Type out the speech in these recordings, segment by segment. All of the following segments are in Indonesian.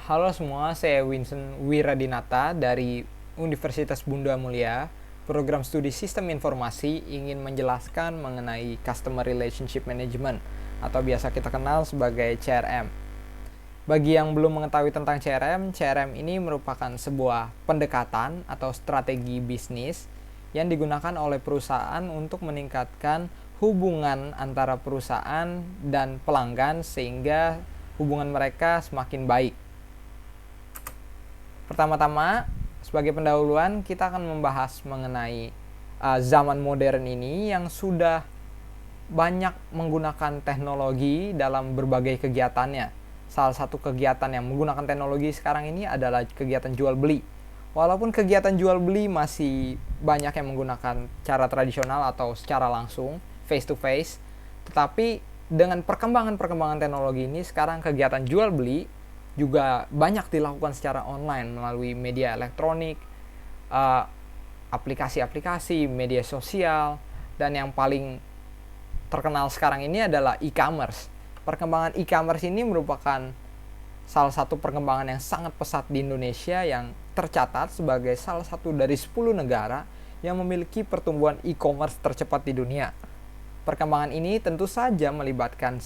Halo semua, saya Winston Wiradinata dari Universitas Bunda Mulia. Program studi Sistem Informasi ingin menjelaskan mengenai Customer Relationship Management atau biasa kita kenal sebagai CRM. Bagi yang belum mengetahui tentang CRM ini merupakan sebuah pendekatan atau strategi bisnis yang digunakan oleh perusahaan untuk meningkatkan hubungan antara perusahaan dan pelanggan sehingga hubungan mereka semakin baik. Pertama-tama, sebagai pendahuluan, kita akan membahas mengenai zaman modern ini yang sudah banyak menggunakan teknologi dalam berbagai kegiatannya. Salah satu kegiatan yang menggunakan teknologi sekarang ini adalah kegiatan jual beli. Walaupun kegiatan jual beli masih banyak yang menggunakan cara tradisional atau secara langsung, face to face, tetapi dengan perkembangan teknologi ini, sekarang kegiatan jual beli juga banyak dilakukan secara online melalui media elektronik, aplikasi-aplikasi, media sosial, dan yang paling terkenal sekarang ini adalah e-commerce. Perkembangan e-commerce ini merupakan salah satu perkembangan yang sangat pesat di Indonesia yang tercatat sebagai salah satu dari 10 negara yang memiliki pertumbuhan e-commerce tercepat di dunia. Perkembangan ini tentu saja melibatkan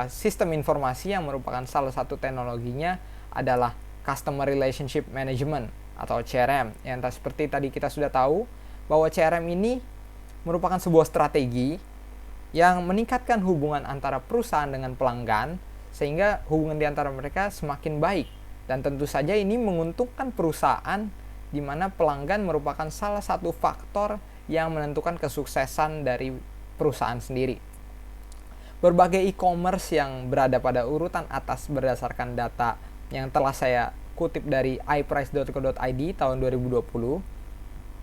sistem informasi yang merupakan salah satu teknologinya adalah Customer Relationship Management atau CRM. Yang seperti tadi kita sudah tahu bahwa CRM ini merupakan sebuah strategi yang meningkatkan hubungan antara perusahaan dengan pelanggan sehingga hubungan di antara mereka semakin baik. Dan tentu saja ini menguntungkan perusahaan di mana pelanggan merupakan salah satu faktor yang menentukan kesuksesan dari perusahaan sendiri. Berbagai e-commerce yang berada pada urutan atas berdasarkan data yang telah saya kutip dari iprice.co.id tahun 2020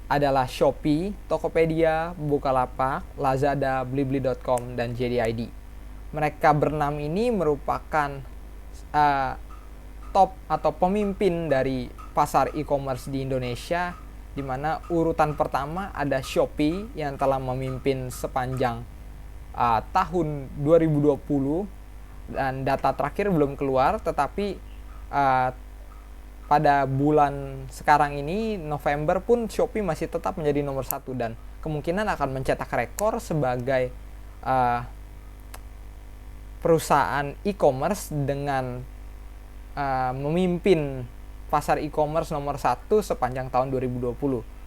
adalah Shopee, Tokopedia, Bukalapak, Lazada, Blibli.com, dan JDID. Mereka berenam ini merupakan top atau pemimpin dari pasar e-commerce di Indonesia, di mana urutan pertama ada Shopee yang telah memimpin sepanjang tahun 2020 dan data terakhir belum keluar, tetapi pada bulan sekarang ini November pun Shopee masih tetap menjadi nomor 1 dan kemungkinan akan mencetak rekor sebagai perusahaan e-commerce dengan memimpin pasar e-commerce nomor 1 sepanjang tahun 2020.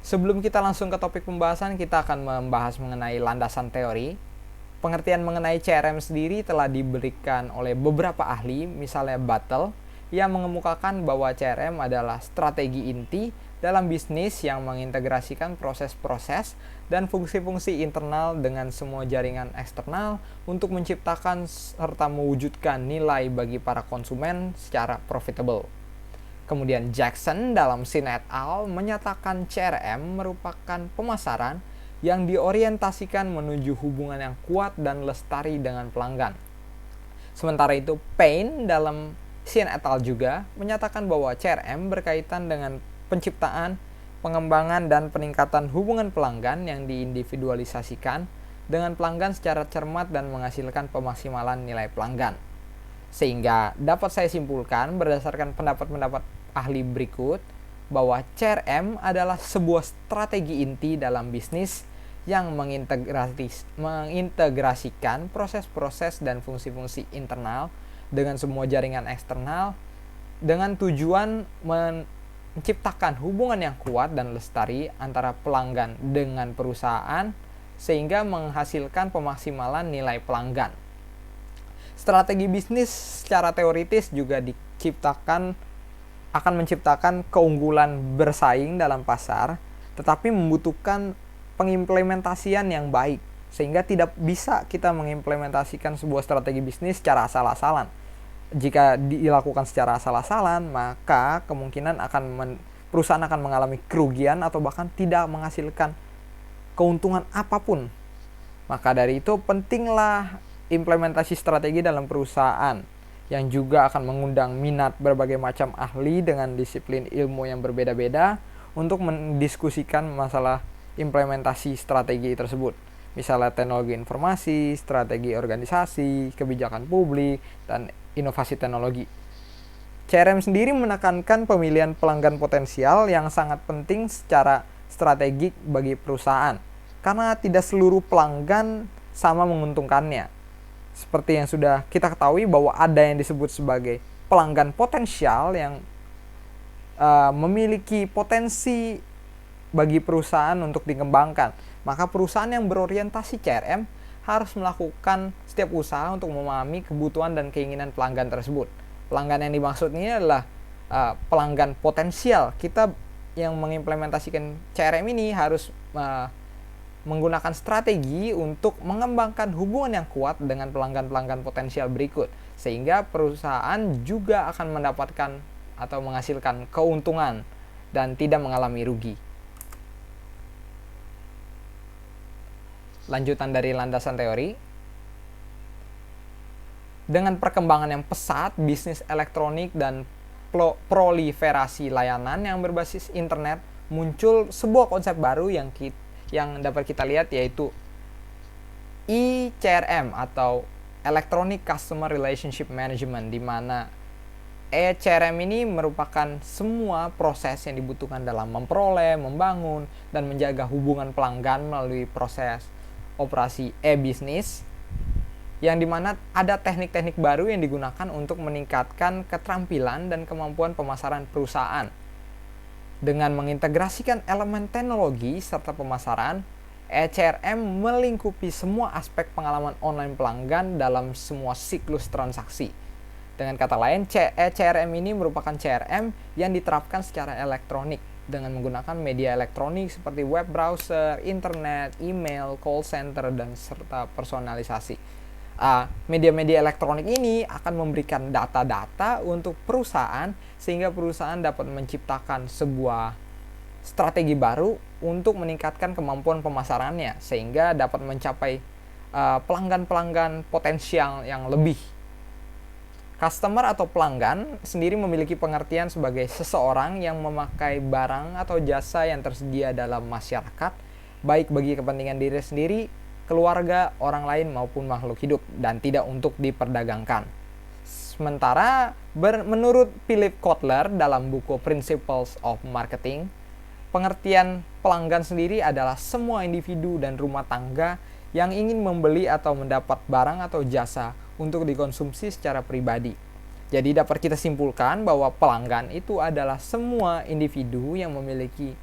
Sebelum kita langsung ke topik pembahasan, kita akan membahas mengenai landasan teori. Pengertian mengenai CRM sendiri telah diberikan oleh beberapa ahli, misalnya Battle, yang mengemukakan bahwa CRM adalah strategi inti dalam bisnis yang mengintegrasikan proses-proses dan fungsi-fungsi internal dengan semua jaringan eksternal untuk menciptakan serta mewujudkan nilai bagi para konsumen secara profitable. Kemudian Jackson dalam Sin et al. Menyatakan CRM merupakan pemasaran yang diorientasikan menuju hubungan yang kuat dan lestari dengan pelanggan. Sementara itu Payne dalam Sin et al. Juga menyatakan bahwa CRM berkaitan dengan penciptaan, pengembangan, dan peningkatan hubungan pelanggan yang diindividualisasikan dengan pelanggan secara cermat dan menghasilkan pemaksimalan nilai pelanggan. Sehingga dapat saya simpulkan berdasarkan pendapat-pendapat ahli berikut bahwa CRM adalah sebuah strategi inti dalam bisnis yang mengintegrasikan proses-proses dan fungsi-fungsi internal dengan semua jaringan eksternal dengan tujuan menciptakan hubungan yang kuat dan lestari antara pelanggan dengan perusahaan sehingga menghasilkan pemaksimalan nilai pelanggan. Strategi bisnis secara teoritis juga akan menciptakan keunggulan bersaing dalam pasar, tetapi membutuhkan pengimplementasian yang baik, sehingga tidak bisa kita mengimplementasikan sebuah strategi bisnis secara asal-asalan. Jika dilakukan secara asal-asalan, maka kemungkinan perusahaan akan mengalami kerugian atau bahkan tidak menghasilkan keuntungan apapun. Maka dari itu pentinglah implementasi strategi dalam perusahaan yang juga akan mengundang minat berbagai macam ahli dengan disiplin ilmu yang berbeda-beda untuk mendiskusikan masalah implementasi strategi tersebut. Misalnya teknologi informasi, strategi organisasi, kebijakan publik, dan inovasi teknologi. CRM sendiri menekankan pemilihan pelanggan potensial yang sangat penting secara strategik bagi perusahaan, karena tidak seluruh pelanggan sama menguntungkannya. Seperti yang sudah kita ketahui bahwa ada yang disebut sebagai pelanggan potensial yang memiliki potensi bagi perusahaan untuk dikembangkan. Maka perusahaan yang berorientasi CRM harus melakukan setiap usaha untuk memahami kebutuhan dan keinginan pelanggan tersebut. Pelanggan yang dimaksud ini adalah pelanggan potensial. Kita yang mengimplementasikan CRM ini harus menggunakan strategi untuk mengembangkan hubungan yang kuat dengan pelanggan-pelanggan potensial berikut, sehingga perusahaan juga akan mendapatkan atau menghasilkan keuntungan dan tidak mengalami rugi. Lanjutan dari landasan teori, dengan perkembangan yang pesat bisnis elektronik dan proliferasi layanan yang berbasis internet, muncul sebuah konsep baru yang dapat kita lihat, yaitu eCRM atau Electronic Customer Relationship Management, di mana eCRM ini merupakan semua proses yang dibutuhkan dalam memperoleh, membangun, dan menjaga hubungan pelanggan melalui proses operasi e-bisnis, yang dimana ada teknik-teknik baru yang digunakan untuk meningkatkan keterampilan dan kemampuan pemasaran perusahaan. Dengan mengintegrasikan elemen teknologi serta pemasaran, eCRM melingkupi semua aspek pengalaman online pelanggan dalam semua siklus transaksi. Dengan kata lain, eCRM ini merupakan CRM yang diterapkan secara elektronik dengan menggunakan media elektronik seperti web browser, internet, email, call center, dan serta personalisasi. Media-media elektronik ini akan memberikan data-data untuk perusahaan sehingga perusahaan dapat menciptakan sebuah strategi baru untuk meningkatkan kemampuan pemasarannya sehingga dapat mencapai pelanggan-pelanggan potensial yang lebih. Customer atau pelanggan sendiri memiliki pengertian sebagai seseorang yang memakai barang atau jasa yang tersedia dalam masyarakat, baik bagi kepentingan diri sendiri, keluarga, orang lain maupun makhluk hidup, dan tidak untuk diperdagangkan. Sementara menurut Philip Kotler dalam buku Principles of Marketing, pengertian pelanggan sendiri adalah semua individu dan rumah tangga yang ingin membeli atau mendapat barang atau jasa untuk dikonsumsi secara pribadi. Jadi dapat kita simpulkan bahwa pelanggan itu adalah semua individu yang memiliki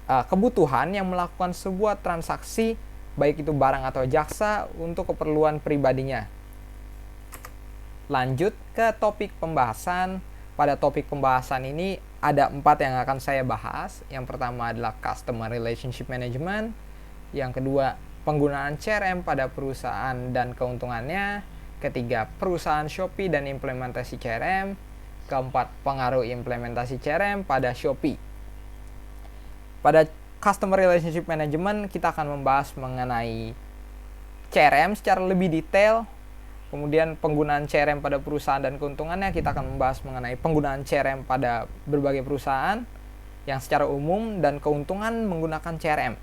kebutuhan yang melakukan sebuah transaksi, baik itu barang atau jasa, untuk keperluan pribadinya. Lanjut ke topik pembahasan. Pada topik pembahasan ini ada 4 yang akan saya bahas. Yang pertama adalah Customer Relationship Management. Yang kedua, penggunaan CRM pada perusahaan dan keuntungannya. Ketiga, perusahaan Shopee dan implementasi CRM. Keempat, pengaruh implementasi CRM pada Shopee. Pada Customer Relationship Management kita akan membahas mengenai CRM secara lebih detail. Kemudian penggunaan CRM pada perusahaan dan keuntungannya, kita akan membahas mengenai penggunaan CRM pada berbagai perusahaan yang secara umum dan keuntungan menggunakan CRM.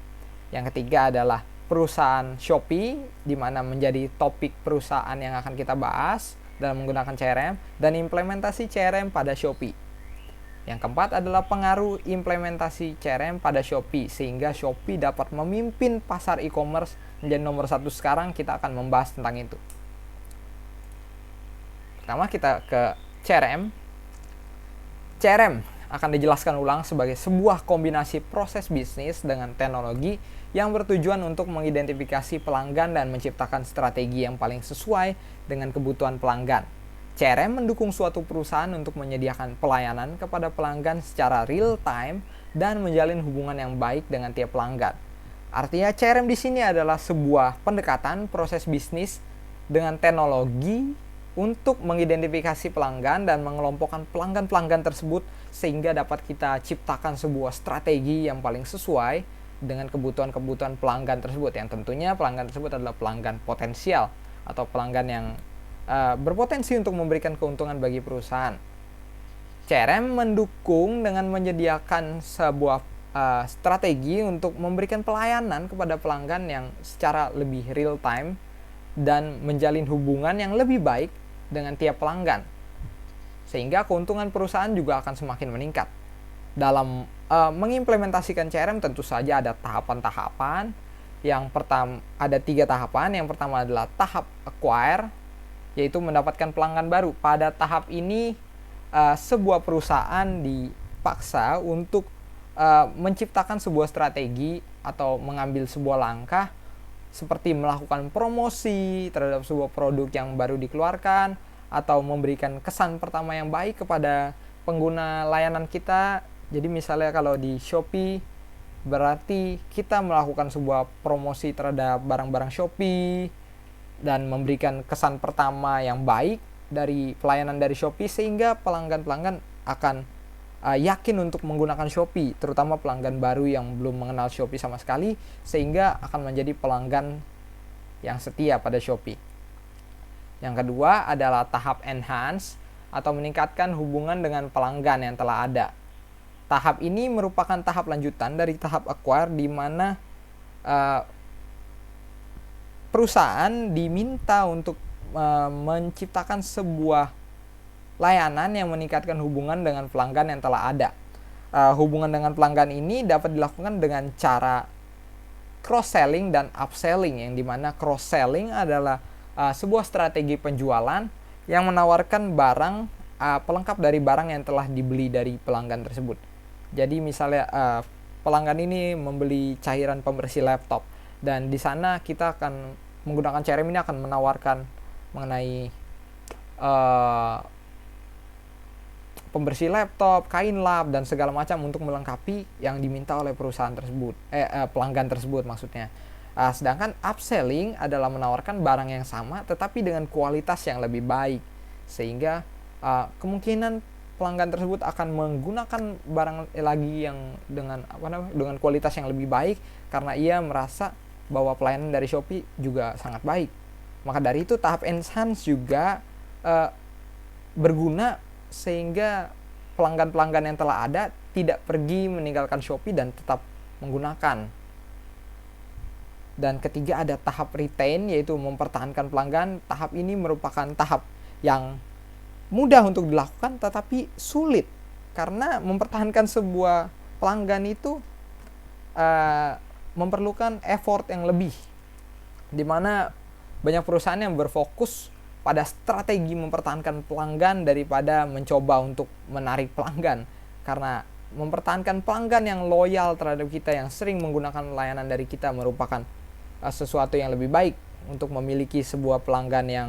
Yang ketiga adalah perusahaan Shopee, di mana menjadi topik perusahaan yang akan kita bahas dalam menggunakan CRM, dan implementasi CRM pada Shopee. Yang keempat adalah pengaruh implementasi CRM pada Shopee, sehingga Shopee dapat memimpin pasar e-commerce menjadi nomor 1 sekarang. Kita akan membahas tentang itu. Pertama kita ke CRM. CRM akan dijelaskan ulang sebagai sebuah kombinasi proses bisnis dengan teknologi yang bertujuan untuk mengidentifikasi pelanggan dan menciptakan strategi yang paling sesuai dengan kebutuhan pelanggan. CRM mendukung suatu perusahaan untuk menyediakan pelayanan kepada pelanggan secara real time dan menjalin hubungan yang baik dengan tiap pelanggan. Artinya CRM di sini adalah sebuah pendekatan proses bisnis dengan teknologi untuk mengidentifikasi pelanggan dan mengelompokkan pelanggan-pelanggan tersebut sehingga dapat kita ciptakan sebuah strategi yang paling sesuai dengan kebutuhan-kebutuhan pelanggan tersebut, yang tentunya pelanggan tersebut adalah pelanggan potensial atau pelanggan yang berpotensi untuk memberikan keuntungan bagi perusahaan. CRM mendukung dengan menyediakan sebuah strategi untuk memberikan pelayanan kepada pelanggan yang secara lebih real time dan menjalin hubungan yang lebih baik dengan tiap pelanggan, sehingga keuntungan perusahaan juga akan semakin meningkat. Dalam mengimplementasikan CRM tentu saja ada tahapan-tahapan. Yang pertama ada 3 tahapan. Yang pertama adalah tahap acquire, yaitu mendapatkan pelanggan baru. Pada tahap ini sebuah perusahaan dipaksa untuk menciptakan sebuah strategi atau mengambil sebuah langkah seperti melakukan promosi terhadap sebuah produk yang baru dikeluarkan, atau memberikan kesan pertama yang baik kepada pengguna layanan kita. Jadi misalnya kalau di Shopee, berarti kita melakukan sebuah promosi terhadap barang-barang Shopee dan memberikan kesan pertama yang baik dari pelayanan dari Shopee, sehingga pelanggan-pelanggan akan yakin untuk menggunakan Shopee, terutama pelanggan baru yang belum mengenal Shopee sama sekali, sehingga akan menjadi pelanggan yang setia pada Shopee. Yang kedua adalah tahap enhance atau meningkatkan hubungan dengan pelanggan yang telah ada. Tahap ini merupakan tahap lanjutan dari tahap acquire, di mana perusahaan diminta untuk menciptakan sebuah layanan yang meningkatkan hubungan dengan pelanggan yang telah ada. Hubungan dengan pelanggan ini dapat dilakukan dengan cara cross-selling dan upselling, yang dimana cross-selling adalah sebuah strategi penjualan yang menawarkan barang pelengkap dari barang yang telah dibeli dari pelanggan tersebut. Jadi misalnya pelanggan ini membeli cairan pembersih laptop, dan di sana kita akan menggunakan CRM ini akan menawarkan mengenai pembersih laptop, kain lap, dan segala macam untuk melengkapi yang diminta oleh perusahaan tersebut, pelanggan tersebut maksudnya. Sedangkan upselling adalah menawarkan barang yang sama tetapi dengan kualitas yang lebih baik, sehingga kemungkinan pelanggan tersebut akan menggunakan barang lagi yang dengan kualitas yang lebih baik, karena ia merasa bahwa pelayanan dari Shopee juga sangat baik. Maka dari itu tahap enhance juga berguna, sehingga pelanggan-pelanggan yang telah ada tidak pergi meninggalkan Shopee dan tetap menggunakan. Dan ketiga ada tahap retain, yaitu mempertahankan pelanggan. Tahap ini merupakan tahap yang mudah untuk dilakukan tetapi sulit, karena mempertahankan sebuah pelanggan itu memerlukan effort yang lebih, dimana banyak perusahaan yang berfokus pada strategi mempertahankan pelanggan daripada mencoba untuk menarik pelanggan. Karena mempertahankan pelanggan yang loyal terhadap kita, yang sering menggunakan layanan dari kita, merupakan sesuatu yang lebih baik untuk memiliki sebuah pelanggan yang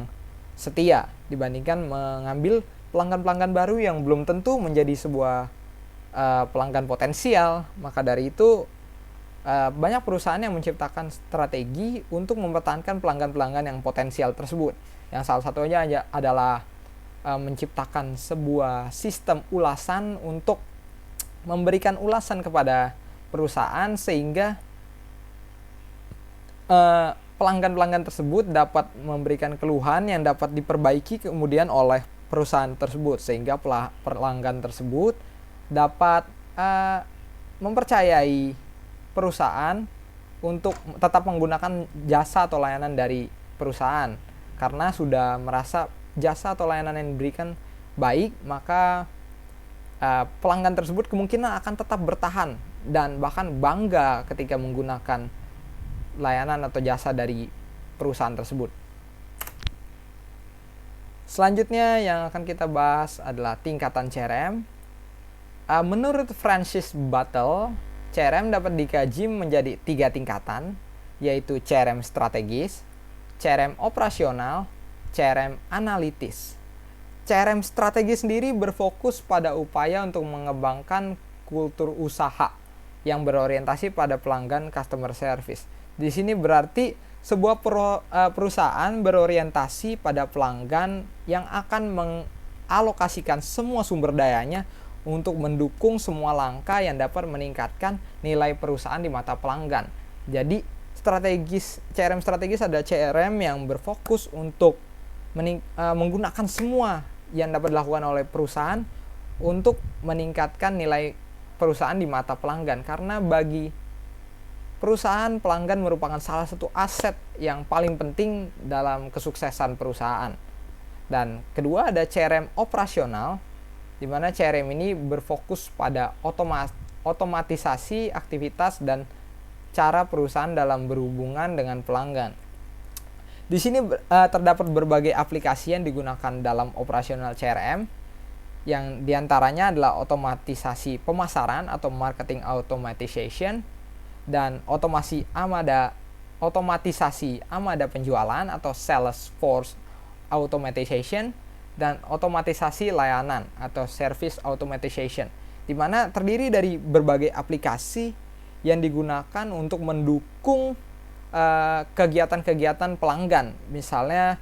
setia dibandingkan mengambil pelanggan-pelanggan baru yang belum tentu menjadi sebuah pelanggan potensial. Maka dari itu banyak perusahaan yang menciptakan strategi untuk mempertahankan pelanggan-pelanggan yang potensial tersebut. Yang salah satunya adalah menciptakan sebuah sistem ulasan untuk memberikan ulasan kepada perusahaan, sehingga pelanggan-pelanggan tersebut dapat memberikan keluhan yang dapat diperbaiki kemudian oleh perusahaan tersebut, sehingga pelanggan tersebut dapat mempercayai perusahaan untuk tetap menggunakan jasa atau layanan dari perusahaan. Karena sudah merasa jasa atau layanan yang diberikan baik, maka pelanggan tersebut kemungkinan akan tetap bertahan dan bahkan bangga ketika menggunakan layanan atau jasa dari perusahaan tersebut. Selanjutnya yang akan kita bahas adalah tingkatan CRM. Menurut Francis Battle, CRM dapat dikaji menjadi 3 tingkatan, yaitu CRM strategis, CRM operasional, CRM analitis. CRM strategi sendiri berfokus pada upaya untuk mengembangkan kultur usaha yang berorientasi pada pelanggan customer service. Di sini berarti sebuah perusahaan berorientasi pada pelanggan yang akan mengalokasikan semua sumber dayanya untuk mendukung semua langkah yang dapat meningkatkan nilai perusahaan di mata pelanggan. Jadi CRM strategis adalah CRM yang berfokus untuk menggunakan semua yang dapat dilakukan oleh perusahaan untuk meningkatkan nilai perusahaan di mata pelanggan. Karena bagi perusahaan, pelanggan merupakan salah satu aset yang paling penting dalam kesuksesan perusahaan. Dan kedua ada CRM operasional, di mana CRM ini berfokus pada otomatisasi aktivitas dan cara perusahaan dalam berhubungan dengan pelanggan. Di sini terdapat berbagai aplikasi yang digunakan dalam operasional CRM, yang diantaranya adalah otomatisasi pemasaran atau marketing automation, dan otomatisasi armada penjualan atau Salesforce automation, dan otomatisasi layanan atau service automation, di mana terdiri dari berbagai aplikasi yang digunakan untuk mendukung kegiatan-kegiatan pelanggan. Misalnya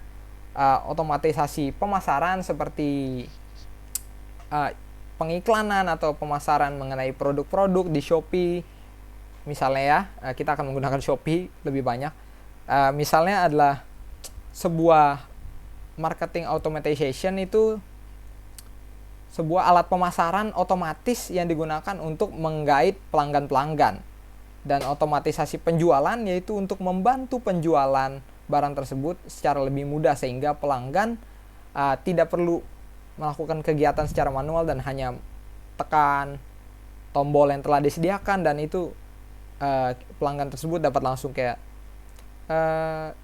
otomatisasi pemasaran seperti pengiklanan atau pemasaran mengenai produk-produk di Shopee. Misalnya ya, kita akan menggunakan Shopee lebih banyak. Misalnya adalah sebuah marketing automation itu sebuah alat pemasaran otomatis yang digunakan untuk menggait pelanggan-pelanggan. Dan otomatisasi penjualan yaitu untuk membantu penjualan barang tersebut secara lebih mudah, sehingga pelanggan tidak perlu melakukan kegiatan secara manual dan hanya tekan tombol yang telah disediakan, dan itu pelanggan tersebut dapat langsung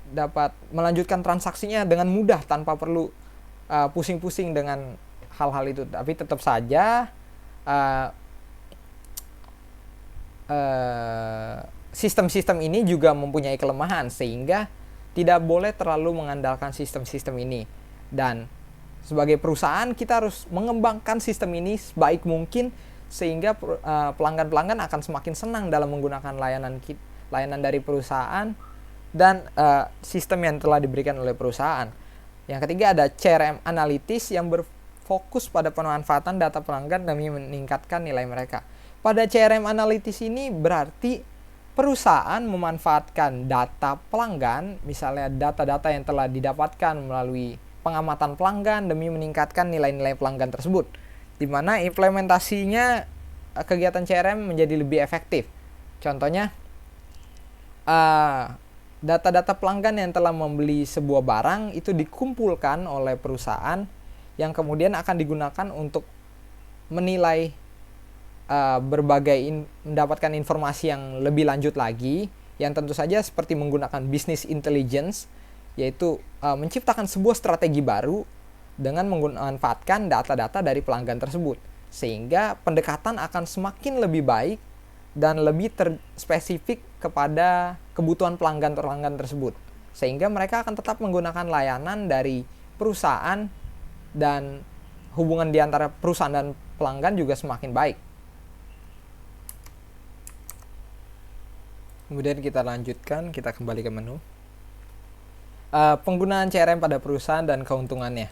dapat melanjutkan transaksinya dengan mudah tanpa perlu pusing-pusing dengan hal-hal itu. Tapi tetap saja sistem-sistem ini juga mempunyai kelemahan, sehingga tidak boleh terlalu mengandalkan sistem-sistem ini. Dan sebagai perusahaan kita harus mengembangkan sistem ini sebaik mungkin, sehingga pelanggan-pelanggan akan semakin senang dalam menggunakan layanan dari perusahaan dan sistem yang telah diberikan oleh perusahaan. Yang ketiga ada CRM Analytics yang berfokus pada pemanfaatan data pelanggan demi meningkatkan nilai mereka. Pada CRM Analytics ini berarti perusahaan memanfaatkan data pelanggan, misalnya data-data yang telah didapatkan melalui pengamatan pelanggan demi meningkatkan nilai-nilai pelanggan tersebut, di mana implementasinya kegiatan CRM menjadi lebih efektif. Contohnya, data-data pelanggan yang telah membeli sebuah barang itu dikumpulkan oleh perusahaan yang kemudian akan digunakan untuk menilai mendapatkan informasi yang lebih lanjut lagi, yang tentu saja seperti menggunakan business intelligence, yaitu menciptakan sebuah strategi baru dengan memanfaatkan data-data dari pelanggan tersebut, sehingga pendekatan akan semakin lebih baik dan lebih terspesifik kepada kebutuhan pelanggan tersebut, sehingga mereka akan tetap menggunakan layanan dari perusahaan dan hubungan di antara perusahaan dan pelanggan juga semakin baik. Kemudian kita lanjutkan, kita kembali ke menu. Penggunaan CRM pada perusahaan dan keuntungannya.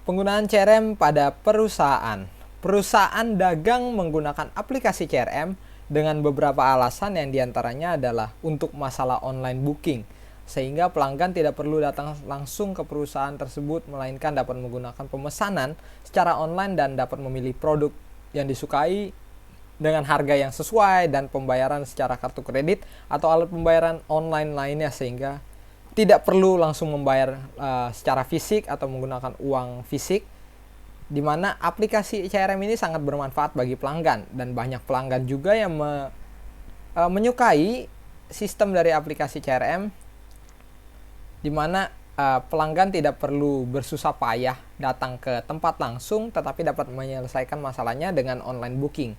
Penggunaan CRM pada perusahaan. Perusahaan dagang menggunakan aplikasi CRM dengan beberapa alasan, yang diantaranya adalah untuk masalah online booking, sehingga pelanggan tidak perlu datang langsung ke perusahaan tersebut, melainkan dapat menggunakan pemesanan secara online dan dapat memilih produk yang disukai dengan harga yang sesuai dan pembayaran secara kartu kredit atau alat pembayaran online lainnya, sehingga tidak perlu langsung membayar secara fisik atau menggunakan uang fisik, di mana aplikasi CRM ini sangat bermanfaat bagi pelanggan, dan banyak pelanggan juga yang menyukai sistem dari aplikasi CRM, di mana pelanggan tidak perlu bersusah payah datang ke tempat langsung, tetapi dapat menyelesaikan masalahnya dengan online booking.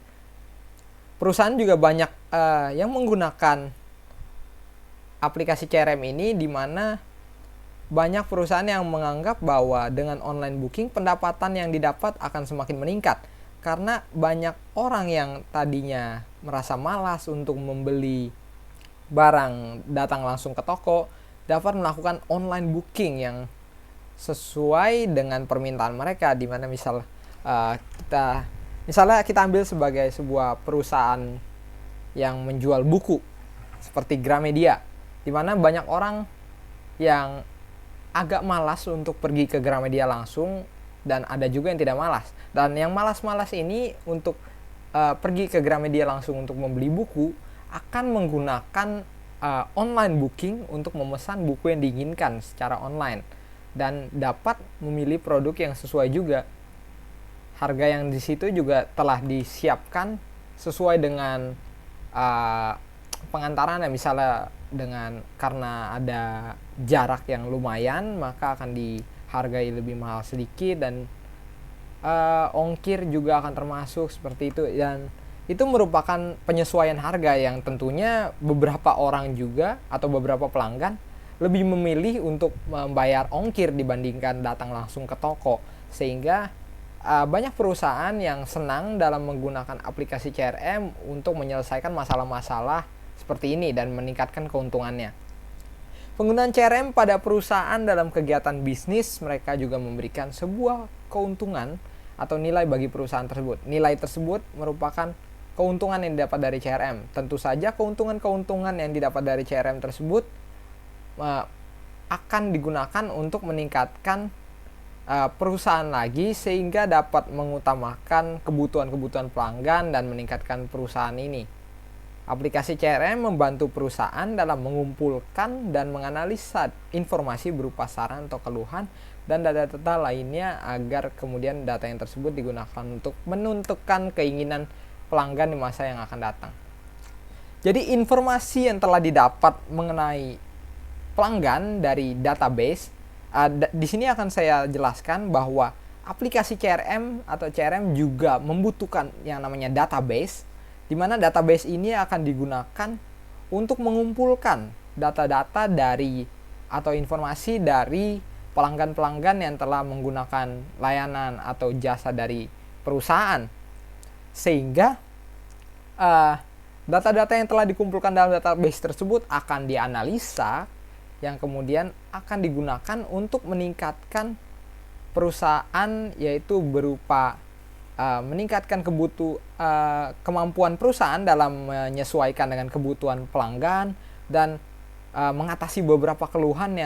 Perusahaan juga banyak yang menggunakan aplikasi CRM ini, di mana banyak perusahaan yang menganggap bahwa dengan online booking pendapatan yang didapat akan semakin meningkat, karena banyak orang yang tadinya merasa malas untuk membeli barang datang langsung ke toko dapat melakukan online booking yang sesuai dengan permintaan mereka, di mana misalnya kita ambil sebagai sebuah perusahaan yang menjual buku seperti Gramedia, di mana banyak orang yang agak malas untuk pergi ke Gramedia langsung, dan ada juga yang tidak malas. Dan yang malas-malas ini untuk pergi ke Gramedia langsung untuk membeli buku akan menggunakan online booking untuk memesan buku yang diinginkan secara online dan dapat memilih produk yang sesuai juga. Harga yang di situ juga telah disiapkan sesuai dengan pengantarannya, misalnya karena ada jarak yang lumayan maka akan dihargai lebih mahal sedikit, dan ongkir juga akan termasuk seperti itu, dan itu merupakan penyesuaian harga yang tentunya beberapa orang juga atau beberapa pelanggan lebih memilih untuk membayar ongkir dibandingkan datang langsung ke toko, sehingga banyak perusahaan yang senang dalam menggunakan aplikasi CRM untuk menyelesaikan masalah-masalah seperti ini dan meningkatkan keuntungannya. Penggunaan CRM pada perusahaan dalam kegiatan bisnis, mereka juga memberikan sebuah keuntungan atau nilai bagi perusahaan tersebut. Nilai tersebut merupakan keuntungan yang didapat dari CRM. Tentu saja keuntungan-keuntungan yang didapat dari CRM tersebut akan digunakan untuk meningkatkan perusahaan lagi, sehingga dapat mengutamakan kebutuhan-kebutuhan pelanggan dan meningkatkan perusahaan ini. Aplikasi CRM membantu perusahaan dalam mengumpulkan dan menganalisa informasi berupa saran atau keluhan dan data-data lainnya, agar kemudian data yang tersebut digunakan untuk menentukan keinginan pelanggan di masa yang akan datang. Jadi informasi yang telah didapat mengenai pelanggan dari database, di sini akan saya jelaskan bahwa aplikasi CRM atau CRM juga membutuhkan yang namanya database, di mana database ini akan digunakan untuk mengumpulkan data-data dari atau informasi dari pelanggan-pelanggan yang telah menggunakan layanan atau jasa dari perusahaan, sehingga data-data yang telah dikumpulkan dalam database tersebut akan dianalisa, yang kemudian akan digunakan untuk meningkatkan perusahaan, yaitu berupa meningkatkan kemampuan perusahaan dalam menyesuaikan dengan kebutuhan pelanggan dan mengatasi beberapa keluhan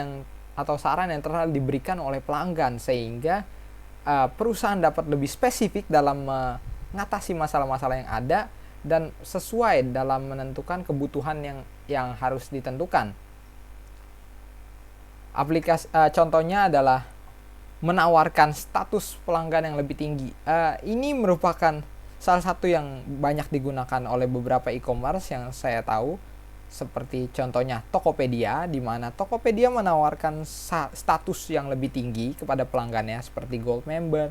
atau saran yang telah diberikan oleh pelanggan, sehingga perusahaan dapat lebih spesifik dalam mengatasi masalah-masalah yang ada dan sesuai dalam menentukan kebutuhan yang harus ditentukan. Contohnya adalah menawarkan status pelanggan yang lebih tinggi. Ini merupakan salah satu yang banyak digunakan oleh beberapa e-commerce yang saya tahu, seperti contohnya Tokopedia, di mana Tokopedia menawarkan status yang lebih tinggi kepada pelanggannya, seperti Gold Member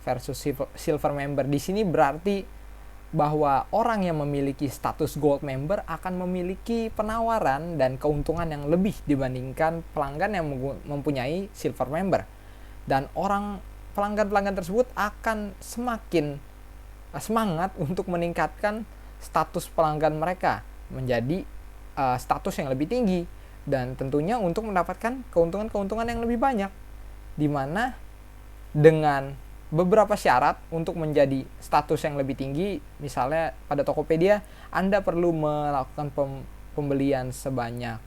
versus Silver Member. Di sini berarti bahwa orang yang memiliki status Gold Member akan memiliki penawaran dan keuntungan yang lebih dibandingkan pelanggan yang mempunyai Silver Member. Dan pelanggan-pelanggan tersebut akan semakin semangat untuk meningkatkan status pelanggan mereka menjadi status yang lebih tinggi, dan tentunya untuk mendapatkan keuntungan-keuntungan yang lebih banyak, di mana dengan beberapa syarat untuk menjadi status yang lebih tinggi. Misalnya pada Tokopedia Anda perlu melakukan pembelian sebanyak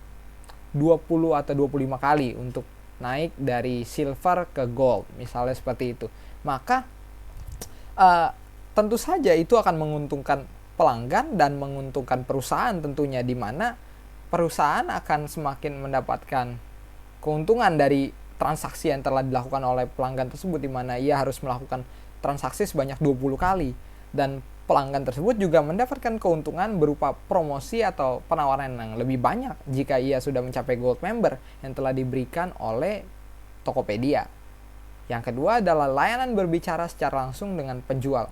20 atau 25 kali untuk naik dari silver ke gold, misalnya seperti itu. Maka tentu saja itu akan menguntungkan pelanggan dan menguntungkan perusahaan tentunya, di mana perusahaan akan semakin mendapatkan keuntungan dari transaksi yang telah dilakukan oleh pelanggan tersebut, di mana ia harus melakukan transaksi sebanyak 20 kali, dan pelanggan tersebut juga mendapatkan keuntungan berupa promosi atau penawaran yang lebih banyak jika ia sudah mencapai Gold Member yang telah diberikan oleh Tokopedia. Yang kedua adalah layanan berbicara secara langsung dengan penjual.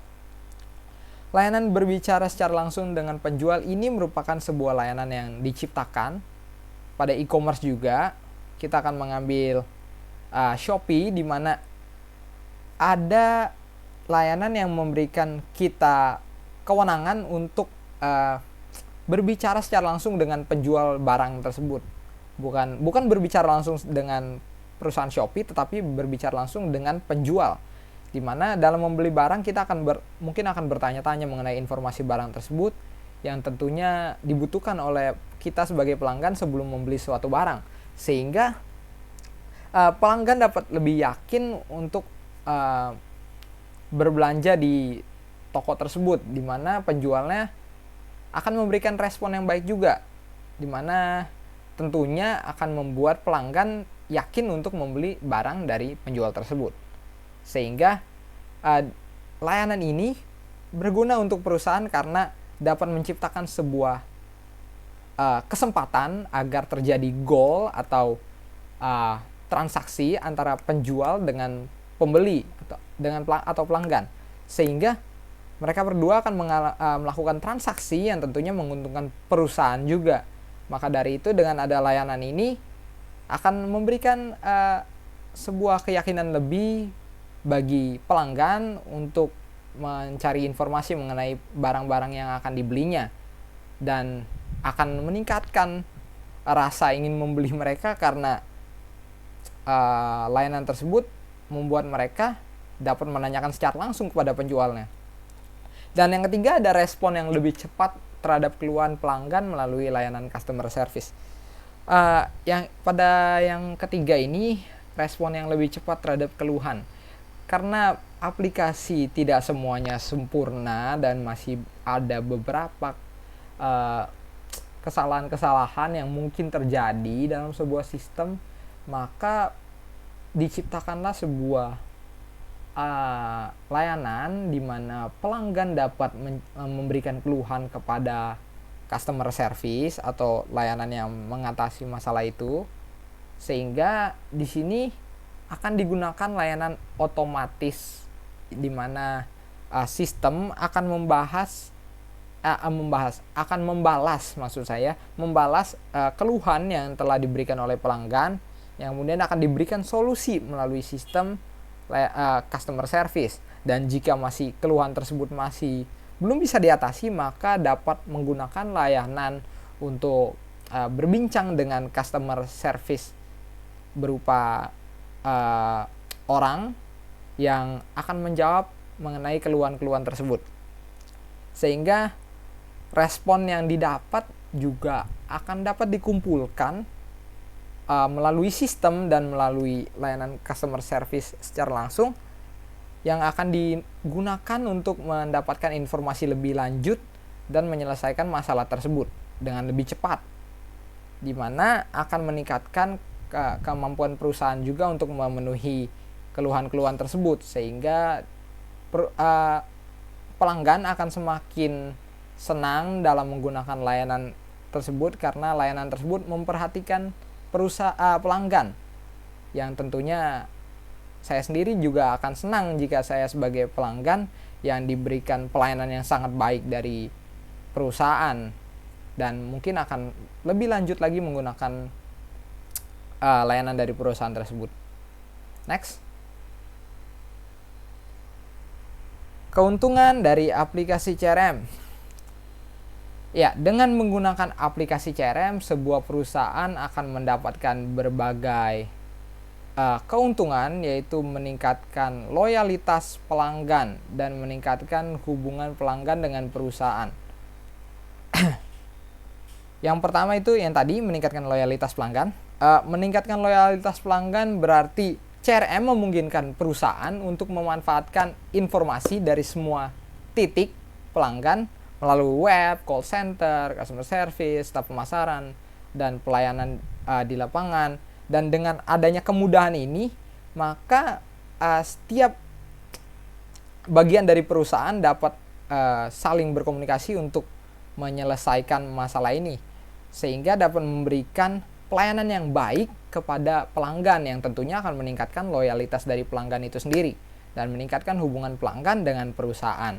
Layanan berbicara secara langsung dengan penjual ini merupakan sebuah layanan yang diciptakan pada e-commerce juga. Kita akan mengambil Shopee, di mana ada layanan yang memberikan kita kewenangan untuk berbicara secara langsung dengan penjual barang tersebut. Bukan berbicara langsung dengan perusahaan Shopee, tetapi berbicara langsung dengan penjual, di mana dalam membeli barang kita mungkin akan bertanya-tanya mengenai informasi barang tersebut yang tentunya dibutuhkan oleh kita sebagai pelanggan sebelum membeli suatu barang, sehingga pelanggan dapat lebih yakin untuk berbelanja di toko tersebut, di mana penjualnya akan memberikan respon yang baik juga. dimana tentunya akan membuat pelanggan yakin untuk membeli barang dari penjual tersebut. Sehingga layanan ini berguna untuk perusahaan karena dapat menciptakan sebuah kesempatan agar terjadi goal atau transaksi antara penjual dengan pembeli atau pelanggan, sehingga mereka berdua akan melakukan transaksi yang tentunya menguntungkan perusahaan juga. Maka dari itu dengan ada layanan ini akan memberikan sebuah keyakinan lebih bagi pelanggan untuk mencari informasi mengenai barang-barang yang akan dibelinya, dan akan meningkatkan rasa ingin membeli mereka karena layanan tersebut membuat mereka dapat menanyakan secara langsung kepada penjualnya. Dan yang ketiga, ada respon yang lebih cepat terhadap keluhan pelanggan melalui layanan customer service. Yang ketiga ini, respon yang lebih cepat terhadap keluhan. Karena aplikasi tidak semuanya sempurna dan masih ada beberapa kesalahan-kesalahan yang mungkin terjadi dalam sebuah sistem, maka diciptakanlah sebuah layanan di mana pelanggan dapat memberikan keluhan kepada customer service atau layanan yang mengatasi masalah itu, sehingga di sini akan digunakan layanan otomatis di mana sistem akan membalas keluhan yang telah diberikan oleh pelanggan, yang kemudian akan diberikan solusi melalui sistem customer service. Dan jika masih keluhan tersebut masih belum bisa diatasi, maka dapat menggunakan layanan untuk berbincang dengan customer service berupa orang yang akan menjawab mengenai keluhan-keluhan tersebut, sehingga respon yang didapat juga akan dapat dikumpulkan melalui sistem dan melalui layanan customer service secara langsung, yang akan digunakan untuk mendapatkan informasi lebih lanjut dan menyelesaikan masalah tersebut dengan lebih cepat, di mana akan meningkatkan kemampuan perusahaan juga untuk memenuhi keluhan-keluhan tersebut, sehingga pelanggan akan semakin senang dalam menggunakan layanan tersebut karena layanan tersebut memperhatikan pelanggan, yang tentunya saya sendiri juga akan senang jika saya sebagai pelanggan yang diberikan pelayanan yang sangat baik dari perusahaan, dan mungkin akan lebih lanjut lagi menggunakan layanan dari perusahaan tersebut. Next, keuntungan dari aplikasi CRM. Ya, dengan menggunakan aplikasi CRM, sebuah perusahaan akan mendapatkan berbagai keuntungan, yaitu meningkatkan loyalitas pelanggan dan meningkatkan hubungan pelanggan dengan perusahaan. Yang pertama itu yang tadi, meningkatkan loyalitas pelanggan. Meningkatkan loyalitas pelanggan berarti CRM memungkinkan perusahaan untuk memanfaatkan informasi dari semua titik pelanggan melalui web, call center, customer service, staf pemasaran, dan pelayanan di lapangan. Dan dengan adanya kemudahan ini, maka setiap bagian dari perusahaan dapat saling berkomunikasi untuk menyelesaikan masalah ini, sehingga dapat memberikan pelayanan yang baik kepada pelanggan, yang tentunya akan meningkatkan loyalitas dari pelanggan itu sendiri dan meningkatkan hubungan pelanggan dengan perusahaan.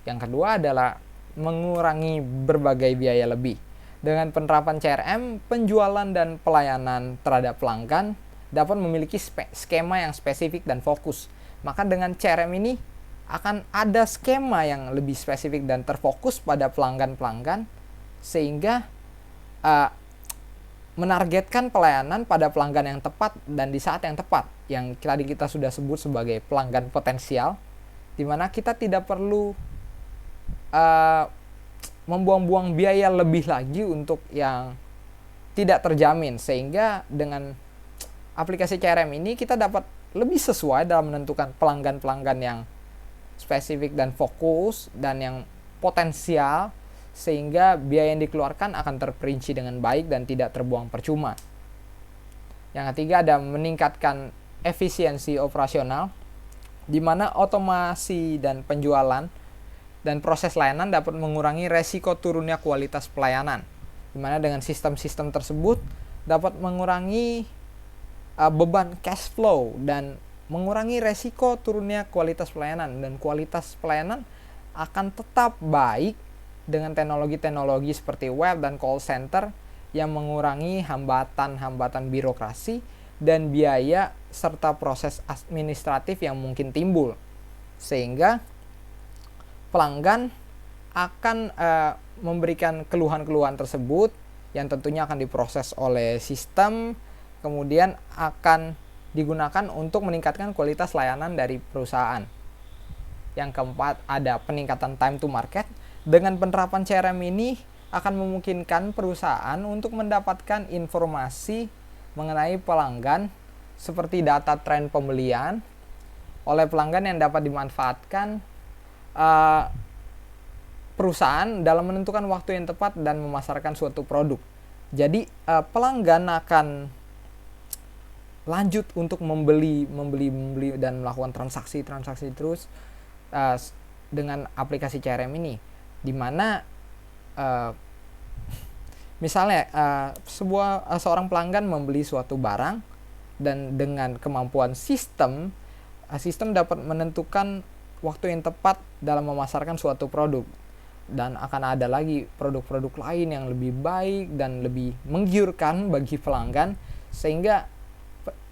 Yang kedua adalah mengurangi berbagai biaya lebih. Dengan penerapan CRM, penjualan dan pelayanan terhadap pelanggan dapat memiliki skema yang spesifik dan fokus. Maka dengan CRM ini akan ada skema yang lebih spesifik dan terfokus pada pelanggan-pelanggan, sehingga menargetkan pelayanan pada pelanggan yang tepat dan di saat yang tepat, yang tadi kita sudah sebut sebagai pelanggan potensial, di mana kita tidak perlu membuang-buang biaya lebih lagi untuk yang tidak terjamin, sehingga dengan aplikasi CRM ini kita dapat lebih sesuai dalam menentukan pelanggan-pelanggan yang spesifik dan fokus dan yang potensial, sehingga biaya yang dikeluarkan akan terperinci dengan baik dan tidak terbuang percuma. Yang ketiga ada meningkatkan efisiensi operasional, di mana otomasi dan penjualan dan proses layanan dapat mengurangi resiko turunnya kualitas pelayanan, di mana dengan sistem-sistem tersebut dapat mengurangi beban cash flow dan mengurangi resiko turunnya kualitas pelayanan, dan kualitas pelayanan akan tetap baik dengan teknologi-teknologi seperti web dan call center yang mengurangi hambatan-hambatan birokrasi dan biaya serta proses administratif yang mungkin timbul, sehingga pelanggan akan memberikan keluhan-keluhan tersebut yang tentunya akan diproses oleh sistem, kemudian akan digunakan untuk meningkatkan kualitas layanan dari perusahaan. Yang keempat ada peningkatan time to market. Dengan penerapan CRM ini akan memungkinkan perusahaan untuk mendapatkan informasi mengenai pelanggan seperti data tren pembelian oleh pelanggan yang dapat dimanfaatkan perusahaan dalam menentukan waktu yang tepat dan memasarkan suatu produk. Jadi pelanggan akan lanjut untuk membeli dan melakukan transaksi terus dengan aplikasi CRM ini, di mana misalnya seorang pelanggan membeli suatu barang, dan dengan kemampuan sistem dapat menentukan waktu yang tepat dalam memasarkan suatu produk, dan akan ada lagi produk-produk lain yang lebih baik dan lebih menggiurkan bagi pelanggan, sehingga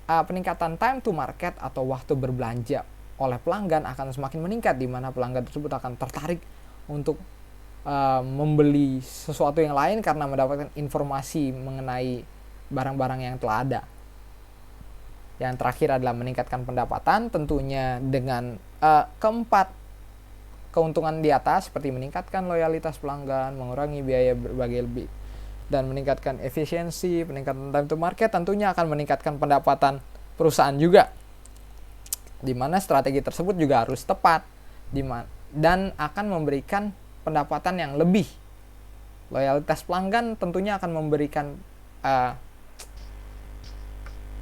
peningkatan time to market atau waktu berbelanja oleh pelanggan akan semakin meningkat, di mana pelanggan tersebut akan tertarik untuk membeli sesuatu yang lain karena mendapatkan informasi mengenai barang-barang yang telah ada. Yang terakhir adalah meningkatkan pendapatan, tentunya dengan keempat keuntungan di atas seperti meningkatkan loyalitas pelanggan, mengurangi biaya berbagai lebih, dan meningkatkan efisiensi, peningkatan time to market tentunya akan meningkatkan pendapatan perusahaan juga, di mana strategi tersebut juga harus tepat dan akan memberikan pendapatan yang lebih. Loyalitas pelanggan tentunya akan memberikan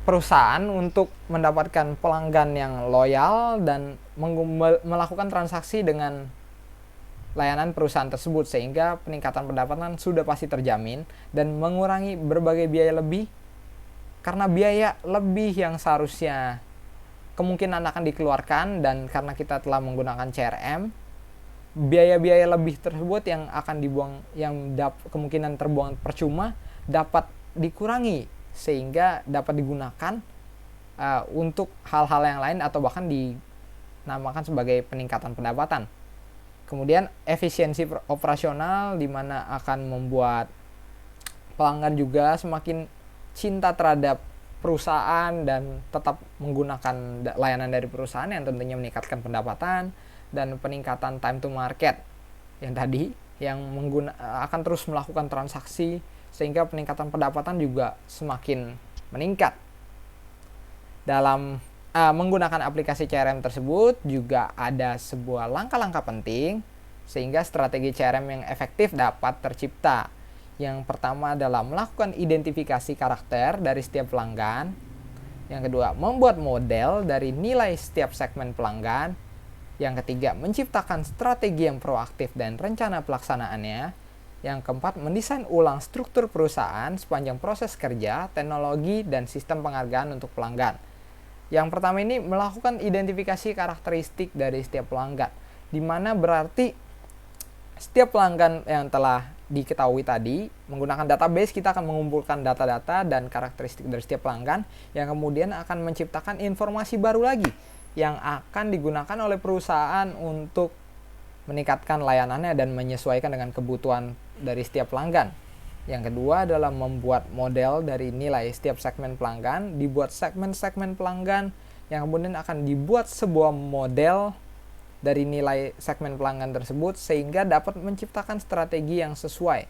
perusahaan untuk mendapatkan pelanggan yang loyal dan melakukan transaksi dengan layanan perusahaan tersebut, sehingga peningkatan pendapatan sudah pasti terjamin dan mengurangi berbagai biaya lebih, karena biaya lebih yang seharusnya kemungkinan akan dikeluarkan, dan karena kita telah menggunakan CRM, biaya-biaya lebih tersebut yang akan dibuang, yang kemungkinan terbuang percuma dapat dikurangi, sehingga dapat digunakan untuk hal-hal yang lain atau bahkan dinamakan sebagai peningkatan pendapatan. Kemudian efisiensi operasional, di mana akan membuat pelanggan juga semakin cinta terhadap perusahaan dan tetap menggunakan layanan dari perusahaan, yang tentunya meningkatkan pendapatan dan peningkatan time to market yang tadi, yang akan terus melakukan transaksi, sehingga peningkatan pendapatan juga semakin meningkat. Dalam menggunakan aplikasi CRM tersebut juga ada sebuah langkah-langkah penting sehingga strategi CRM yang efektif dapat tercipta. Yang pertama adalah melakukan identifikasi karakter dari setiap pelanggan. Yang kedua, membuat model dari nilai setiap segmen pelanggan. Yang ketiga, menciptakan strategi yang proaktif dan rencana pelaksanaannya. Yang keempat, mendesain ulang struktur perusahaan sepanjang proses kerja, teknologi, dan sistem penghargaan untuk pelanggan. Yang pertama ini melakukan identifikasi karakteristik dari setiap pelanggan, di mana berarti setiap pelanggan yang telah diketahui tadi, menggunakan database kita akan mengumpulkan data-data dan karakteristik dari setiap pelanggan, yang kemudian akan menciptakan informasi baru lagi yang akan digunakan oleh perusahaan untuk meningkatkan layanannya dan menyesuaikan dengan kebutuhan dari setiap pelanggan. Yang kedua adalah membuat model dari nilai setiap segmen pelanggan, dibuat segmen-segmen pelanggan, yang kemudian akan dibuat sebuah model dari nilai segmen pelanggan tersebut sehingga dapat menciptakan strategi yang sesuai.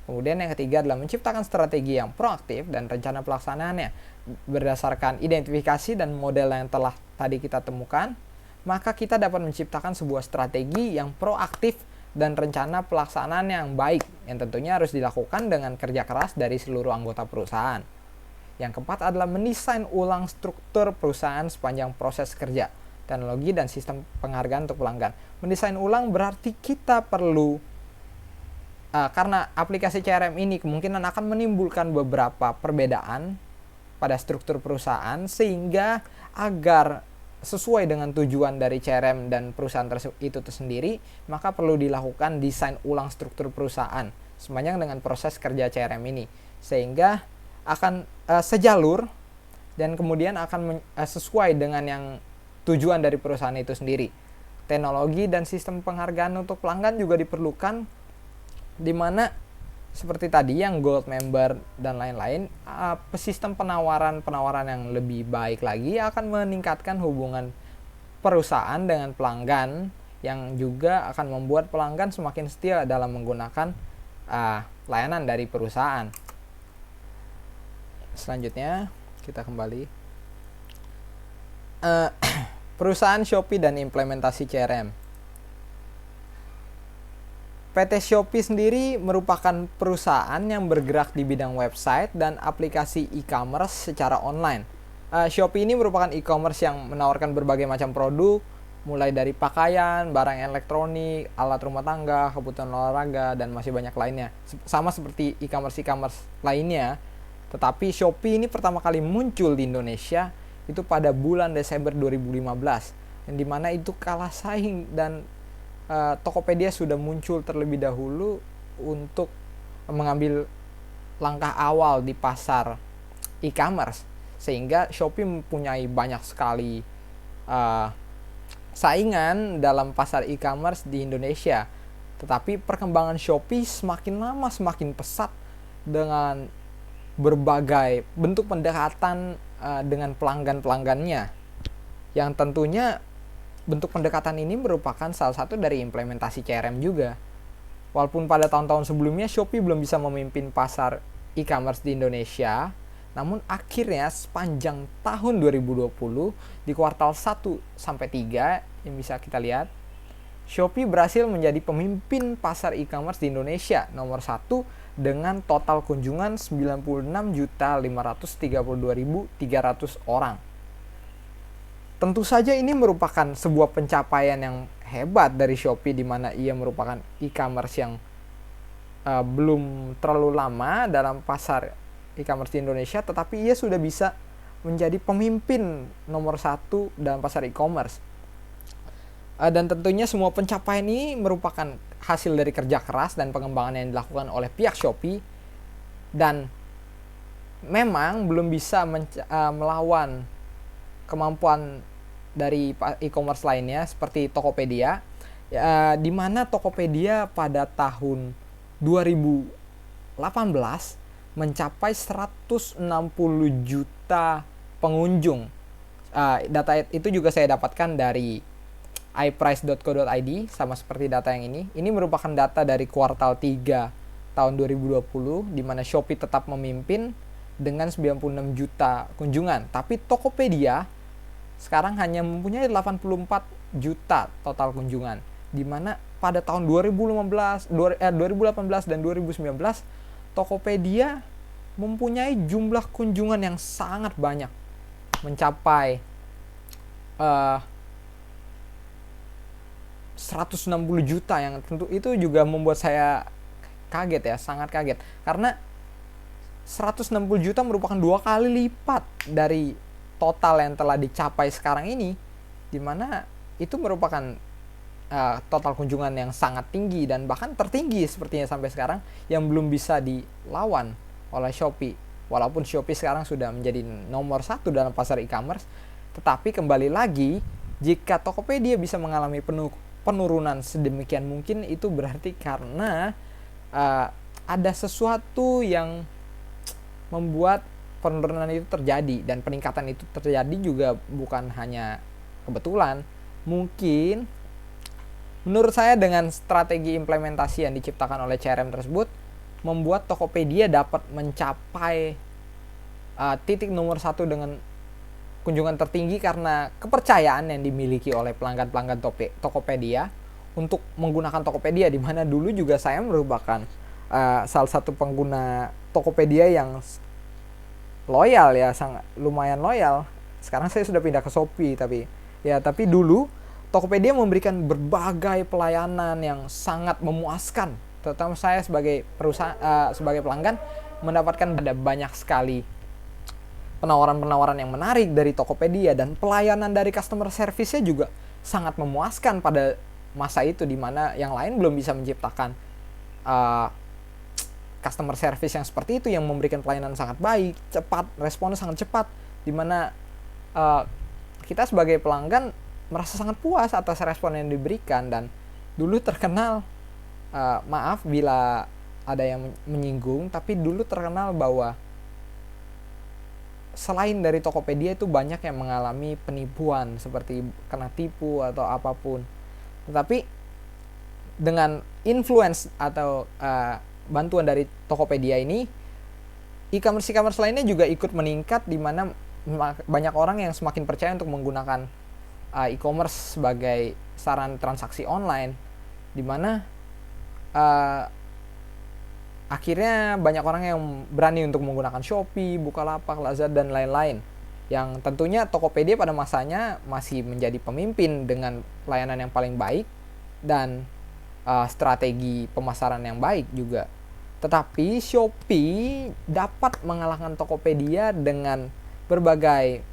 Kemudian yang ketiga adalah menciptakan strategi yang proaktif dan rencana pelaksanaannya. Berdasarkan identifikasi dan model yang telah tadi kita temukan, maka kita dapat menciptakan sebuah strategi yang proaktif dan rencana pelaksanaan yang baik yang tentunya harus dilakukan dengan kerja keras dari seluruh anggota perusahaan. Yang keempat adalah mendesain ulang struktur perusahaan sepanjang proses kerja, teknologi, dan sistem penghargaan untuk pelanggan. Mendesain ulang berarti kita perlu, karena aplikasi CRM ini kemungkinan akan menimbulkan beberapa perbedaan pada struktur perusahaan, sehingga agar sesuai dengan tujuan dari CRM dan perusahaan itu tersendiri, maka perlu dilakukan desain ulang struktur perusahaan sepanjang dengan proses kerja CRM ini, sehingga akan sejalur dan kemudian akan sesuai dengan yang tujuan dari perusahaan itu sendiri. Teknologi dan sistem penghargaan untuk pelanggan juga diperlukan, di mana seperti tadi yang gold member dan lain-lain, sistem penawaran yang lebih baik lagi akan meningkatkan hubungan perusahaan dengan pelanggan, yang juga akan membuat pelanggan semakin setia dalam menggunakan layanan dari perusahaan. Selanjutnya kita kembali perusahaan Shopee dan implementasi CRM. PT Shopee sendiri merupakan perusahaan yang bergerak di bidang website dan aplikasi e-commerce secara online. Shopee ini merupakan e-commerce yang menawarkan berbagai macam produk, mulai dari pakaian, barang elektronik, alat rumah tangga, kebutuhan olahraga, dan masih banyak lainnya. Sama seperti e-commerce lainnya, tetapi Shopee ini pertama kali muncul di Indonesia itu pada bulan Desember 2015, yang dimana itu kalah saing dan Tokopedia sudah muncul terlebih dahulu untuk mengambil langkah awal di pasar e-commerce, sehingga Shopee mempunyai banyak sekali saingan dalam pasar e-commerce di Indonesia. Tetapi perkembangan Shopee semakin lama semakin pesat dengan berbagai bentuk pendekatan dengan pelanggan-pelanggannya, yang tentunya bentuk pendekatan ini merupakan salah satu dari implementasi CRM juga. Walaupun pada tahun-tahun sebelumnya Shopee belum bisa memimpin pasar e-commerce di Indonesia, namun akhirnya sepanjang tahun 2020 di kuartal 1 sampai 3 yang bisa kita lihat, Shopee berhasil menjadi pemimpin pasar e-commerce di Indonesia nomor 1 dengan total kunjungan 96.532.300 orang. Tentu saja ini merupakan sebuah pencapaian yang hebat dari Shopee, di mana ia merupakan e-commerce yang belum terlalu lama dalam pasar e-commerce di Indonesia, tetapi ia sudah bisa menjadi pemimpin nomor 1 dalam pasar e-commerce. Dan tentunya semua pencapaian ini merupakan hasil dari kerja keras dan pengembangan yang dilakukan oleh pihak Shopee, dan memang belum bisa melawan kemampuan dari e-commerce lainnya seperti Tokopedia, di mana Tokopedia pada tahun 2018 mencapai 160 juta pengunjung. Data itu juga saya dapatkan dari iprice.co.id, sama seperti data yang ini. Ini merupakan data dari kuartal 3 tahun 2020, di mana Shopee tetap memimpin dengan 96 juta kunjungan. Tapi Tokopedia sekarang hanya mempunyai 84 juta total kunjungan, di mana pada tahun 2018 dan 2019 Tokopedia mempunyai jumlah kunjungan yang sangat banyak, mencapai 160 juta, yang tentu itu juga membuat saya kaget ya, sangat kaget, karena 160 juta merupakan 2 kali lipat dari total yang telah dicapai sekarang ini, di mana itu merupakan total kunjungan yang sangat tinggi dan bahkan tertinggi sepertinya sampai sekarang, yang belum bisa dilawan oleh Shopee. Walaupun Shopee sekarang sudah menjadi nomor 1 dalam pasar e-commerce, tetapi kembali lagi, jika Tokopedia bisa mengalami penurunan sedemikian mungkin, itu berarti karena ada sesuatu yang membuat penurunan itu terjadi, dan peningkatan itu terjadi juga bukan hanya kebetulan. Mungkin menurut saya dengan strategi implementasi yang diciptakan oleh CRM tersebut membuat Tokopedia dapat mencapai titik nomor 1 dengan kunjungan tertinggi, karena kepercayaan yang dimiliki oleh pelanggan-pelanggan Tokopedia untuk menggunakan Tokopedia, di mana dulu juga saya merupakan salah satu pengguna Tokopedia yang loyal ya, sangat lumayan loyal. Sekarang saya sudah pindah ke Shopee, tapi dulu Tokopedia memberikan berbagai pelayanan yang sangat memuaskan. Terutama saya sebagai sebagai pelanggan mendapatkan ada banyak sekali penawaran-penawaran yang menarik dari Tokopedia, dan pelayanan dari customer service-nya juga sangat memuaskan pada masa itu, di mana yang lain belum bisa menciptakan customer service yang seperti itu, yang memberikan pelayanan sangat baik, cepat, responnya sangat cepat, di mana kita sebagai pelanggan merasa sangat puas atas respon yang diberikan. Dan dulu terkenal, maaf bila ada yang menyinggung, tapi dulu terkenal bahwa selain dari Tokopedia itu banyak yang mengalami penipuan, seperti kena tipu atau apapun. Tetapi dengan influence atau bantuan dari Tokopedia ini, e-commerce lainnya juga ikut meningkat, di mana banyak orang yang semakin percaya untuk menggunakan e-commerce sebagai saran transaksi online, di mana akhirnya banyak orang yang berani untuk menggunakan Shopee, Bukalapak, Lazada, dan lain-lain. Yang tentunya Tokopedia pada masanya masih menjadi pemimpin dengan layanan yang paling baik dan strategi pemasaran yang baik juga. Tetapi Shopee dapat mengalahkan Tokopedia dengan berbagai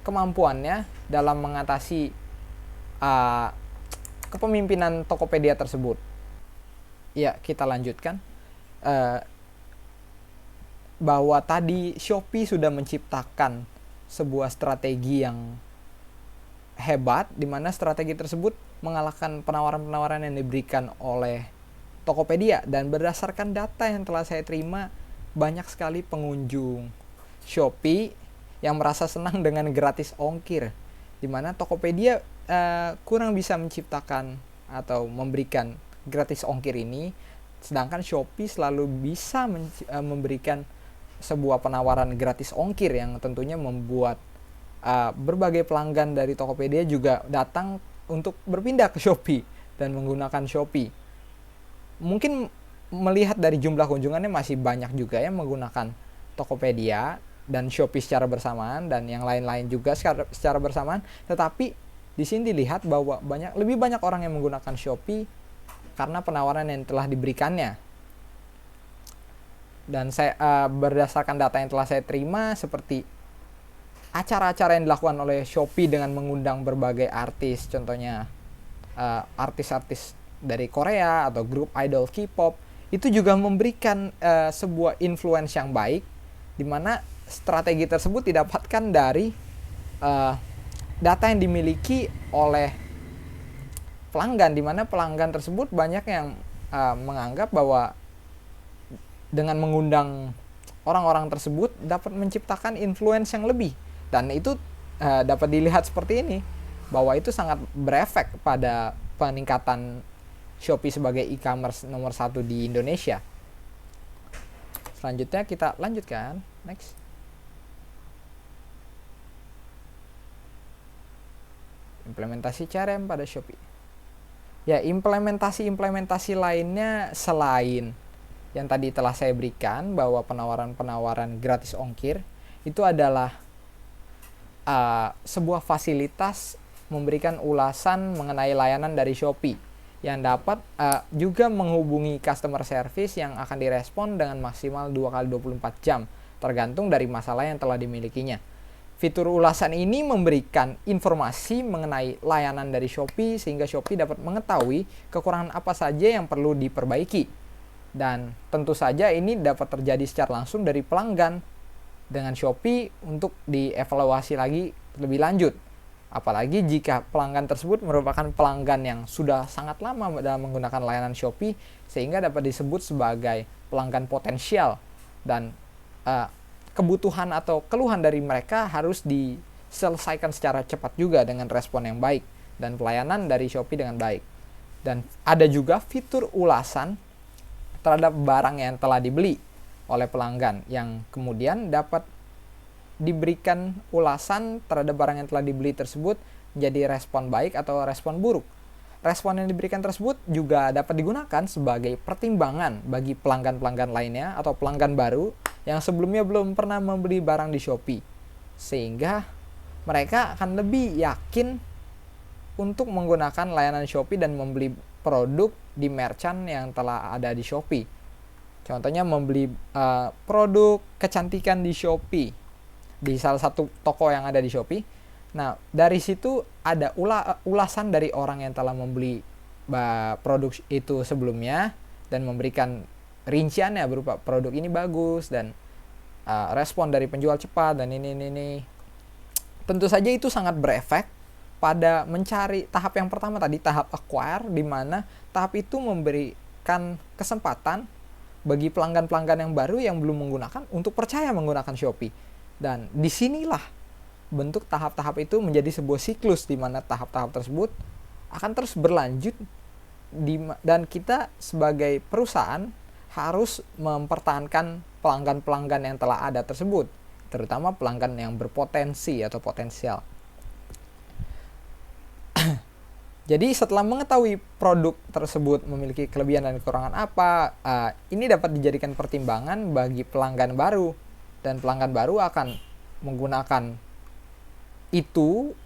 kemampuannya dalam mengatasi kepemimpinan Tokopedia tersebut. Ya, kita lanjutkan. Bahwa tadi Shopee sudah menciptakan sebuah strategi yang hebat, di mana strategi tersebut mengalahkan penawaran-penawaran yang diberikan oleh Tokopedia. Dan berdasarkan data yang telah saya terima, banyak sekali pengunjung Shopee yang merasa senang dengan gratis ongkir, di mana Tokopedia kurang bisa menciptakan atau memberikan gratis ongkir ini, sedangkan Shopee selalu bisa memberikan sebuah penawaran gratis ongkir yang tentunya membuat berbagai pelanggan dari Tokopedia juga datang untuk berpindah ke Shopee dan menggunakan Shopee. Mungkin melihat dari jumlah kunjungannya masih banyak juga yang menggunakan Tokopedia dan Shopee secara bersamaan, dan yang lain-lain juga secara bersamaan. Tetapi di sini dilihat bahwa lebih banyak orang yang menggunakan Shopee karena penawaran yang telah diberikannya. Dan saya berdasarkan data yang telah saya terima, seperti acara-acara yang dilakukan oleh Shopee dengan mengundang berbagai artis, contohnya artis-artis dari Korea atau grup idol K-pop, itu juga memberikan sebuah influence yang baik, di mana strategi tersebut didapatkan dari data yang dimiliki oleh pelanggan, di mana pelanggan tersebut banyak yang menganggap bahwa dengan mengundang orang-orang tersebut dapat menciptakan influence yang lebih, dan itu dapat dilihat seperti ini, bahwa itu sangat berefek pada peningkatan Shopee sebagai e-commerce nomor 1 di Indonesia. Selanjutnya kita lanjutkan, next. Implementasi CRM pada Shopee. Ya, implementasi lainnya selain yang tadi telah saya berikan, bahwa penawaran-penawaran gratis ongkir itu adalah sebuah fasilitas memberikan ulasan mengenai layanan dari Shopee yang dapat juga menghubungi customer service yang akan direspon dengan maksimal 2x24 jam tergantung dari masalah yang telah dimilikinya. Fitur ulasan ini memberikan informasi mengenai layanan dari Shopee sehingga Shopee dapat mengetahui kekurangan apa saja yang perlu diperbaiki. Dan tentu saja ini dapat terjadi secara langsung dari pelanggan dengan Shopee untuk dievaluasi lagi lebih lanjut. Apalagi jika pelanggan tersebut merupakan pelanggan yang sudah sangat lama dalam menggunakan layanan Shopee, sehingga dapat disebut sebagai pelanggan potensial, dan kebutuhan atau keluhan dari mereka harus diselesaikan secara cepat juga dengan respon yang baik dan pelayanan dari Shopee dengan baik. Dan ada juga fitur ulasan terhadap barang yang telah dibeli oleh pelanggan, yang kemudian dapat diberikan ulasan terhadap barang yang telah dibeli tersebut menjadi respon baik atau respon buruk. respon yang diberikan tersebut juga dapat digunakan sebagai pertimbangan bagi pelanggan-pelanggan lainnya atau pelanggan baru yang sebelumnya belum pernah membeli barang di Shopee. Sehingga mereka akan lebih yakin untuk menggunakan layanan Shopee dan membeli produk di merchant yang telah ada di Shopee. Contohnya membeli produk kecantikan di Shopee, di salah satu toko yang ada di Shopee. Nah, dari situ ada ulasan dari orang yang telah membeli produk itu sebelumnya dan memberikan rinciannya berupa produk ini bagus dan respon dari penjual cepat dan ini. Tentu saja itu sangat berefek pada mencari tahap yang pertama tadi, tahap acquire, di mana tahap itu memberikan kesempatan bagi pelanggan-pelanggan yang baru yang belum menggunakan untuk percaya menggunakan Shopee. Dan disinilah bentuk tahap-tahap itu menjadi sebuah siklus di mana tahap-tahap tersebut akan terus berlanjut dan kita sebagai perusahaan harus mempertahankan pelanggan-pelanggan yang telah ada tersebut, terutama pelanggan yang berpotensi atau potensial. Jadi setelah mengetahui produk tersebut memiliki kelebihan dan kekurangan apa, ini dapat dijadikan pertimbangan bagi pelanggan baru. Dan pelanggan baru akan menggunakan itu,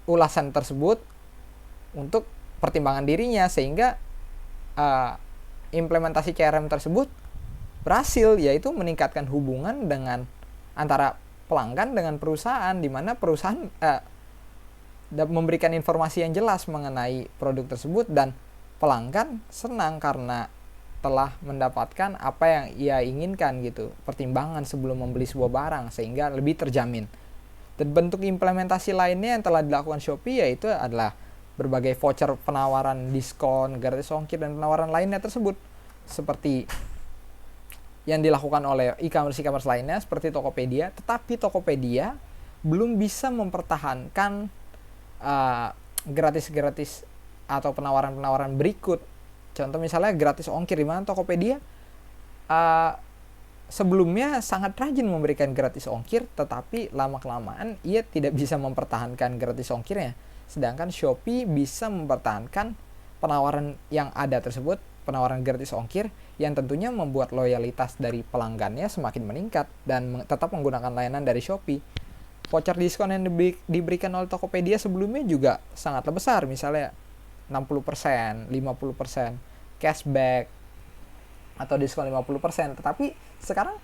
ulasan tersebut untuk pertimbangan dirinya. Sehingga implementasi CRM tersebut berhasil, yaitu meningkatkan hubungan dengan antara pelanggan dengan perusahaan, di mana perusahaan memberikan informasi yang jelas mengenai produk tersebut dan pelanggan senang karena telah mendapatkan apa yang ia inginkan gitu, pertimbangan sebelum membeli sebuah barang, sehingga lebih terjamin. Dan bentuk implementasi lainnya yang telah dilakukan Shopee yaitu adalah berbagai voucher penawaran diskon, gratis ongkir, dan penawaran lainnya tersebut, seperti yang dilakukan oleh e-commerce lainnya seperti Tokopedia. Tetapi Tokopedia belum bisa mempertahankan gratis atau penawaran-penawaran berikut. Contoh misalnya gratis ongkir, di mana Tokopedia sebelumnya sangat rajin memberikan gratis ongkir, tetapi lama-kelamaan ia tidak bisa mempertahankan gratis ongkirnya. Sedangkan Shopee bisa mempertahankan penawaran yang ada tersebut, penawaran gratis ongkir, yang tentunya membuat loyalitas dari pelanggannya semakin meningkat dan tetap menggunakan layanan dari Shopee. Voucher diskon yang diberikan oleh Tokopedia sebelumnya juga sangatlah besar, misalnya 60%, 50%, cashback, atau diskon 50%. Tetapi sekarang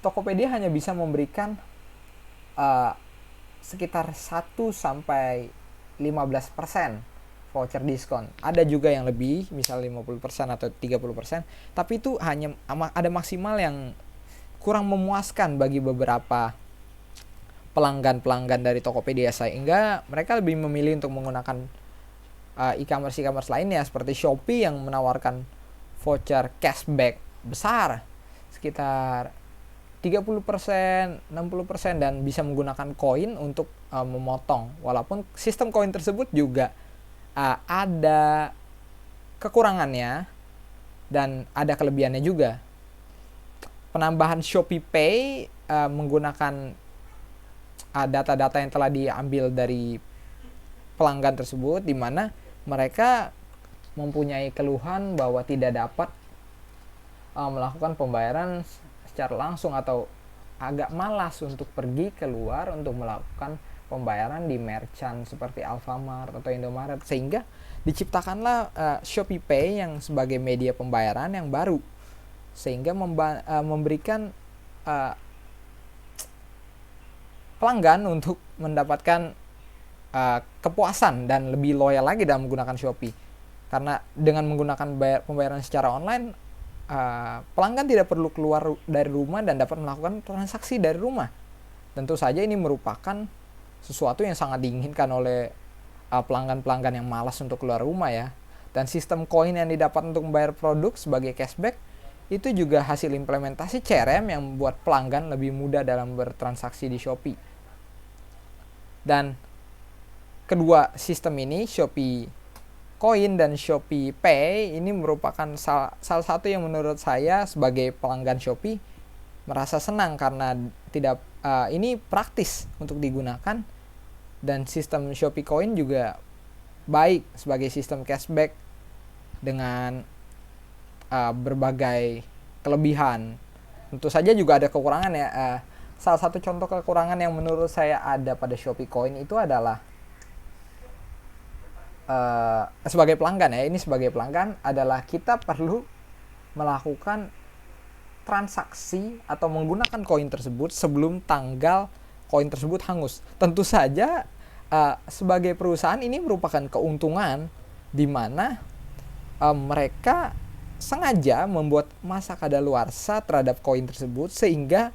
Tokopedia hanya bisa memberikan sekitar 1-15% voucher diskon. Ada juga yang lebih, misalnya 50% atau 30%, tapi itu hanya ada maksimal yang kurang memuaskan bagi beberapa pelanggan-pelanggan dari Tokopedia, sehingga mereka lebih memilih untuk menggunakan e-commerce lainnya seperti Shopee yang menawarkan voucher cashback besar sekitar 30%, 60%, dan bisa menggunakan koin untuk memotong. Walaupun sistem koin tersebut juga ada kekurangannya dan ada kelebihannya juga. Penambahan Shopee Pay menggunakan data-data yang telah diambil dari pelanggan tersebut, di mana mereka mempunyai keluhan bahwa tidak dapat melakukan pembayaran secara langsung atau agak malas untuk pergi keluar untuk melakukan pembayaran di merchant seperti Alfamart atau Indomaret, sehingga diciptakanlah Shopee Pay yang sebagai media pembayaran yang baru, sehingga memberikan pelanggan untuk mendapatkan kepuasan dan lebih loyal lagi dalam menggunakan Shopee. Karena dengan menggunakan pembayaran secara online, pelanggan tidak perlu keluar dari rumah dan dapat melakukan transaksi dari rumah. Tentu saja ini merupakan sesuatu yang sangat diinginkan oleh pelanggan-pelanggan yang malas untuk keluar rumah ya. Dan sistem koin yang didapat untuk membayar produk sebagai cashback itu juga hasil implementasi CRM yang membuat pelanggan lebih mudah dalam bertransaksi di Shopee. Dan kedua sistem ini, Shopee Coin dan Shopee Pay, ini merupakan salah satu yang menurut saya sebagai pelanggan Shopee merasa senang karena ini praktis untuk digunakan, dan sistem Shopee Coin juga baik sebagai sistem cashback dengan berbagai kelebihan. Tentu saja juga ada kekurangan ya. Salah satu contoh kekurangan yang menurut saya ada pada Shopee Coin itu adalah sebagai pelanggan ya, ini sebagai pelanggan adalah kita perlu melakukan transaksi atau menggunakan koin tersebut sebelum tanggal koin tersebut hangus. Tentu saja sebagai perusahaan ini merupakan keuntungan di mana mereka sengaja membuat masa kadaluarsa terhadap koin tersebut sehingga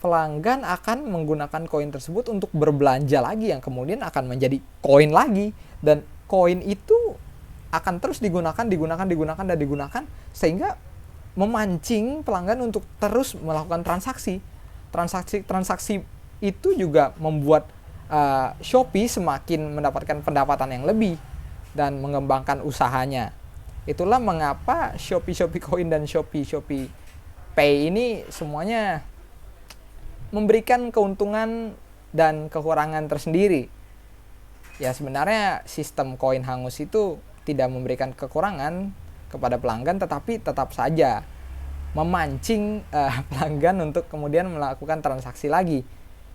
pelanggan akan menggunakan koin tersebut untuk berbelanja lagi yang kemudian akan menjadi koin lagi, dan koin itu akan terus digunakan sehingga memancing pelanggan untuk terus melakukan transaksi itu juga membuat Shopee semakin mendapatkan pendapatan yang lebih dan mengembangkan usahanya. Itulah mengapa Shopee Coin dan Shopee Pay ini semuanya memberikan keuntungan dan kekurangan tersendiri. Ya sebenarnya sistem koin hangus itu tidak memberikan kekurangan kepada pelanggan, tetapi tetap saja memancing pelanggan untuk kemudian melakukan transaksi lagi,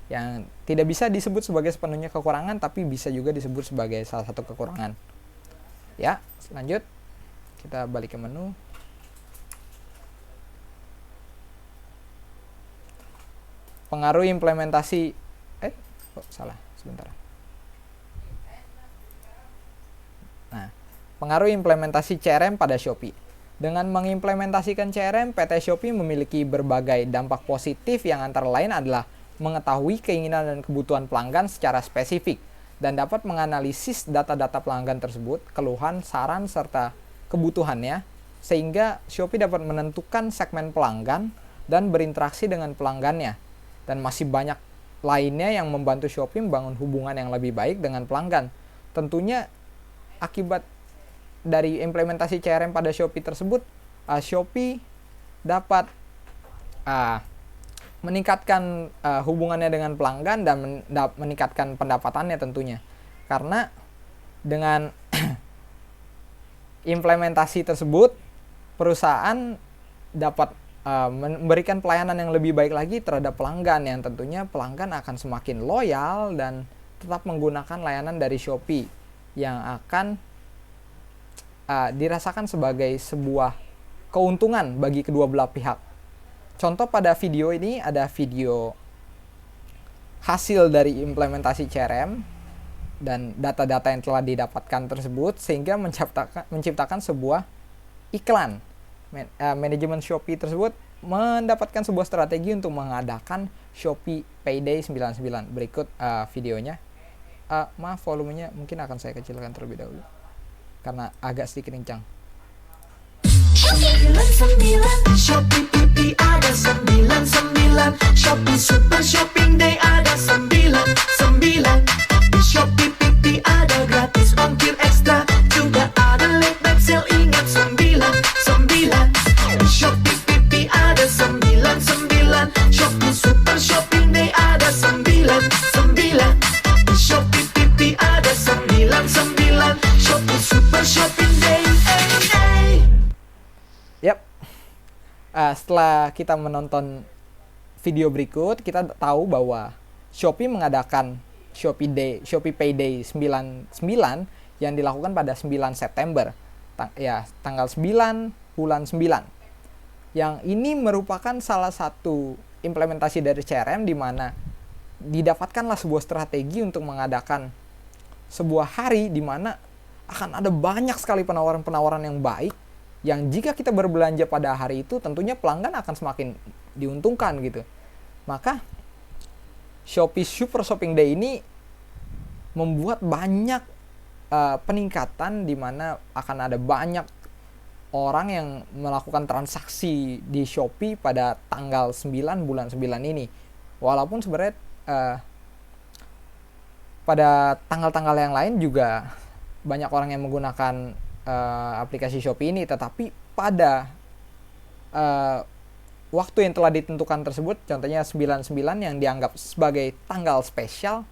yang tidak bisa disebut sebagai sepenuhnya kekurangan, tapi bisa juga disebut sebagai salah satu kekurangan. Ya, lanjut. Kita balik ke menu. Pengaruh implementasi salah, sebentar. Nah, pengaruh implementasi CRM pada Shopee. Dengan mengimplementasikan CRM, PT Shopee memiliki berbagai dampak positif yang antara lain adalah mengetahui keinginan dan kebutuhan pelanggan secara spesifik dan dapat menganalisis data-data pelanggan tersebut, keluhan, saran, serta kebutuhannya, sehingga Shopee dapat menentukan segmen pelanggan dan berinteraksi dengan pelanggannya. Dan masih banyak lainnya yang membantu Shopee membangun hubungan yang lebih baik dengan pelanggan. Tentunya akibat dari implementasi CRM pada Shopee tersebut, Shopee dapat meningkatkan hubungannya dengan pelanggan dan meningkatkan pendapatannya tentunya. Karena dengan implementasi tersebut, perusahaan dapat memberikan pelayanan yang lebih baik lagi terhadap pelanggan, yang tentunya pelanggan akan semakin loyal dan tetap menggunakan layanan dari Shopee yang akan dirasakan sebagai sebuah keuntungan bagi kedua belah pihak. Contoh pada video ini ada video hasil dari implementasi CRM dan data-data yang telah didapatkan tersebut sehingga menciptakan sebuah iklan. Manajemen Shopee tersebut mendapatkan sebuah strategi untuk mengadakan Shopee Payday 99. Berikut videonya. Maaf, volumenya mungkin akan saya kecilkan terlebih dahulu karena agak sedikit kencang. Shopee PP ada 99, Shopee Super Shopping Day ada 99, Shopee PP ada gratis ongkir ekstra, juga ada late night sale ingat 99, Shopee PP ada 99, Shopee Super Shopping Day ada 99, Shopee PP ada 99, Shopee Super Shopping Day. Setelah kita menonton video berikut, kita tahu bahwa Shopee mengadakan Shopee Payday 99 yang dilakukan pada 9 September. Tanggal 9 bulan 9. Yang ini merupakan salah satu implementasi dari CRM di mana didapatkanlah sebuah strategi untuk mengadakan sebuah hari di mana akan ada banyak sekali penawaran-penawaran yang baik, yang jika kita berbelanja pada hari itu tentunya pelanggan akan semakin diuntungkan gitu. Maka Shopee Super Shopping Day ini membuat banyak peningkatan di mana akan ada banyak orang yang melakukan transaksi di Shopee pada tanggal 9 bulan 9 ini. Walaupun sebenarnya pada tanggal-tanggal yang lain juga banyak orang yang menggunakan aplikasi Shopee ini, tetapi pada waktu yang telah ditentukan tersebut, contohnya 99 yang dianggap sebagai tanggal spesial,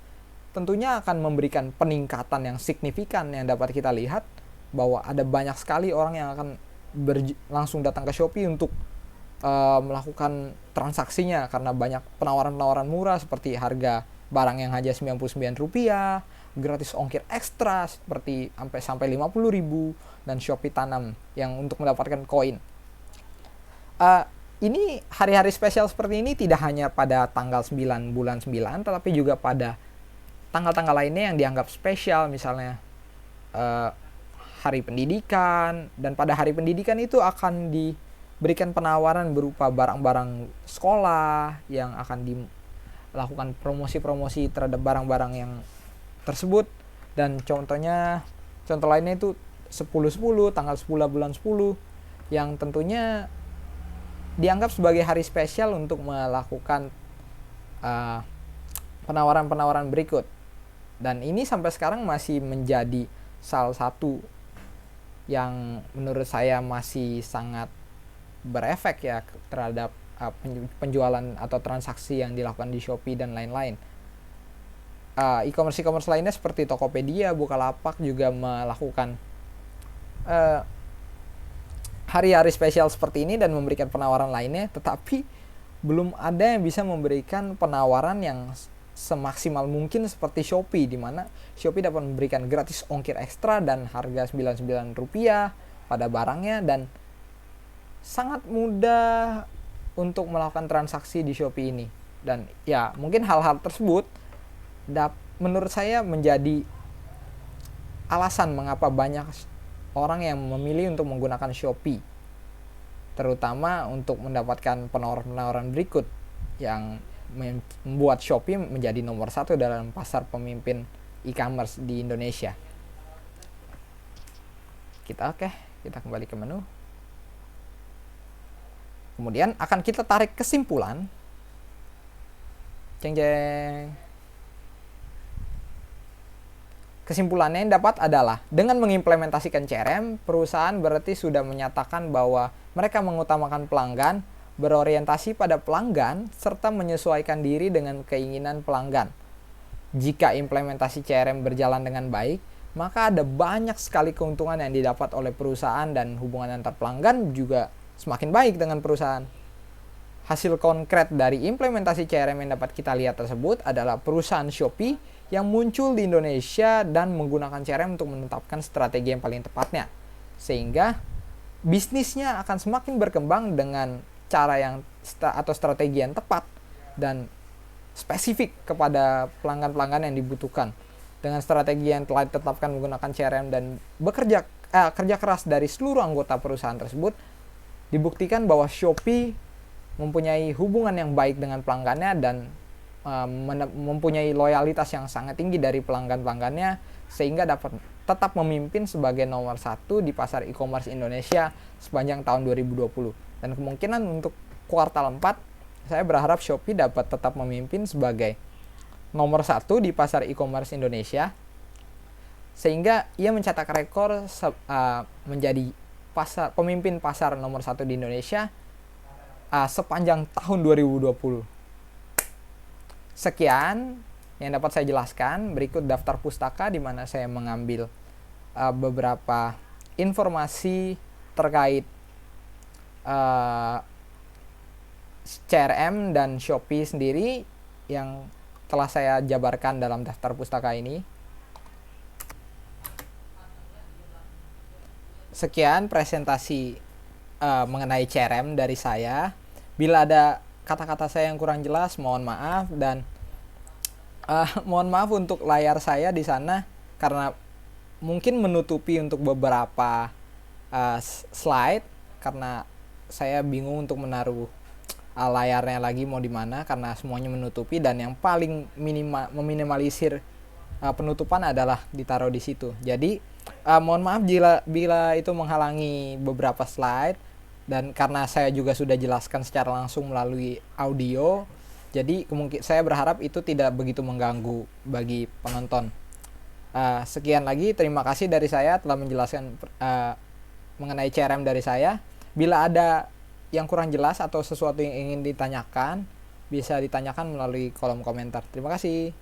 tentunya akan memberikan peningkatan yang signifikan yang dapat kita lihat bahwa ada banyak sekali orang yang akan langsung datang ke Shopee untuk melakukan transaksinya karena banyak penawaran-penawaran murah seperti harga barang yang hanya Rp99, gratis ongkir ekstra seperti sampai 50.000 dan Shopee tanam yang untuk mendapatkan koin. Ini hari-hari spesial seperti ini tidak hanya pada tanggal 9 bulan 9 tetapi juga pada tanggal-tanggal lainnya yang dianggap spesial, misalnya hari pendidikan, dan pada hari pendidikan itu akan diberikan penawaran berupa barang-barang sekolah yang akan dilakukan promosi-promosi terhadap barang-barang yang tersebut. Dan contoh lainnya itu 10.10, tanggal 10 bulan 10 yang tentunya dianggap sebagai hari spesial untuk melakukan penawaran-penawaran berikut. Dan ini sampai sekarang masih menjadi salah satu yang menurut saya masih sangat berefek ya terhadap penjualan atau transaksi yang dilakukan di Shopee dan lain-lain. E-commerce lainnya seperti Tokopedia, Bukalapak juga melakukan hari-hari spesial seperti ini dan memberikan penawaran lainnya, tetapi belum ada yang bisa memberikan penawaran yang semaksimal mungkin seperti Shopee, di mana Shopee dapat memberikan gratis ongkir ekstra dan harga Rp99 pada barangnya, dan sangat mudah untuk melakukan transaksi di Shopee ini. Dan ya mungkin hal-hal tersebut menurut saya menjadi alasan mengapa banyak orang yang memilih untuk menggunakan Shopee, terutama untuk mendapatkan penawaran-penawaran berikut yang membuat Shopee menjadi nomor 1 dalam pasar pemimpin e-commerce di Indonesia. Kita kembali ke menu. Kemudian akan kita tarik kesimpulan. Kesimpulannya yang dapat adalah dengan mengimplementasikan CRM, perusahaan berarti sudah menyatakan bahwa mereka mengutamakan pelanggan, berorientasi pada pelanggan, serta menyesuaikan diri dengan keinginan pelanggan. Jika implementasi CRM berjalan dengan baik, maka ada banyak sekali keuntungan yang didapat oleh perusahaan dan hubungan antar pelanggan juga semakin baik dengan perusahaan. Hasil konkret dari implementasi CRM yang dapat kita lihat tersebut adalah perusahaan Shopee yang muncul di Indonesia dan menggunakan CRM untuk menetapkan strategi yang paling tepatnya. Sehingga bisnisnya akan semakin berkembang dengan cara yang atau strategi yang tepat dan spesifik kepada pelanggan-pelanggan yang dibutuhkan. Dengan strategi yang telah ditetapkan menggunakan CRM dan kerja keras dari seluruh anggota perusahaan tersebut, dibuktikan bahwa Shopee mempunyai hubungan yang baik dengan pelanggannya dan mempunyai loyalitas yang sangat tinggi dari pelanggan-pelanggannya, sehingga dapat tetap memimpin sebagai nomor 1 di pasar e-commerce Indonesia sepanjang tahun 2020. Dan kemungkinan untuk kuartal 4, saya berharap Shopee dapat tetap memimpin sebagai nomor 1 di pasar e-commerce Indonesia, sehingga ia mencetak rekor menjadi pemimpin pasar nomor 1 di Indonesia sepanjang tahun 2020. Sekian yang dapat saya jelaskan. Berikut daftar pustaka di mana saya mengambil beberapa informasi terkait CRM dan Shopee sendiri yang telah saya jabarkan dalam daftar pustaka ini. Sekian presentasi mengenai CRM dari saya. Bila ada kata-kata saya yang kurang jelas, mohon maaf, dan mohon maaf untuk layar saya di sana karena mungkin menutupi untuk beberapa slide karena saya bingung untuk menaruh layarnya lagi mau di mana karena semuanya menutupi, dan yang paling meminimalisir penutupan adalah ditaruh di situ. Jadi mohon maaf bila itu menghalangi beberapa slide, dan karena saya juga sudah jelaskan secara langsung melalui audio, jadi saya berharap itu tidak begitu mengganggu bagi penonton. Sekian lagi, terima kasih dari saya telah menjelaskan mengenai CRM dari saya. Bila ada yang kurang jelas atau sesuatu yang ingin ditanyakan, bisa ditanyakan melalui kolom komentar. Terima kasih.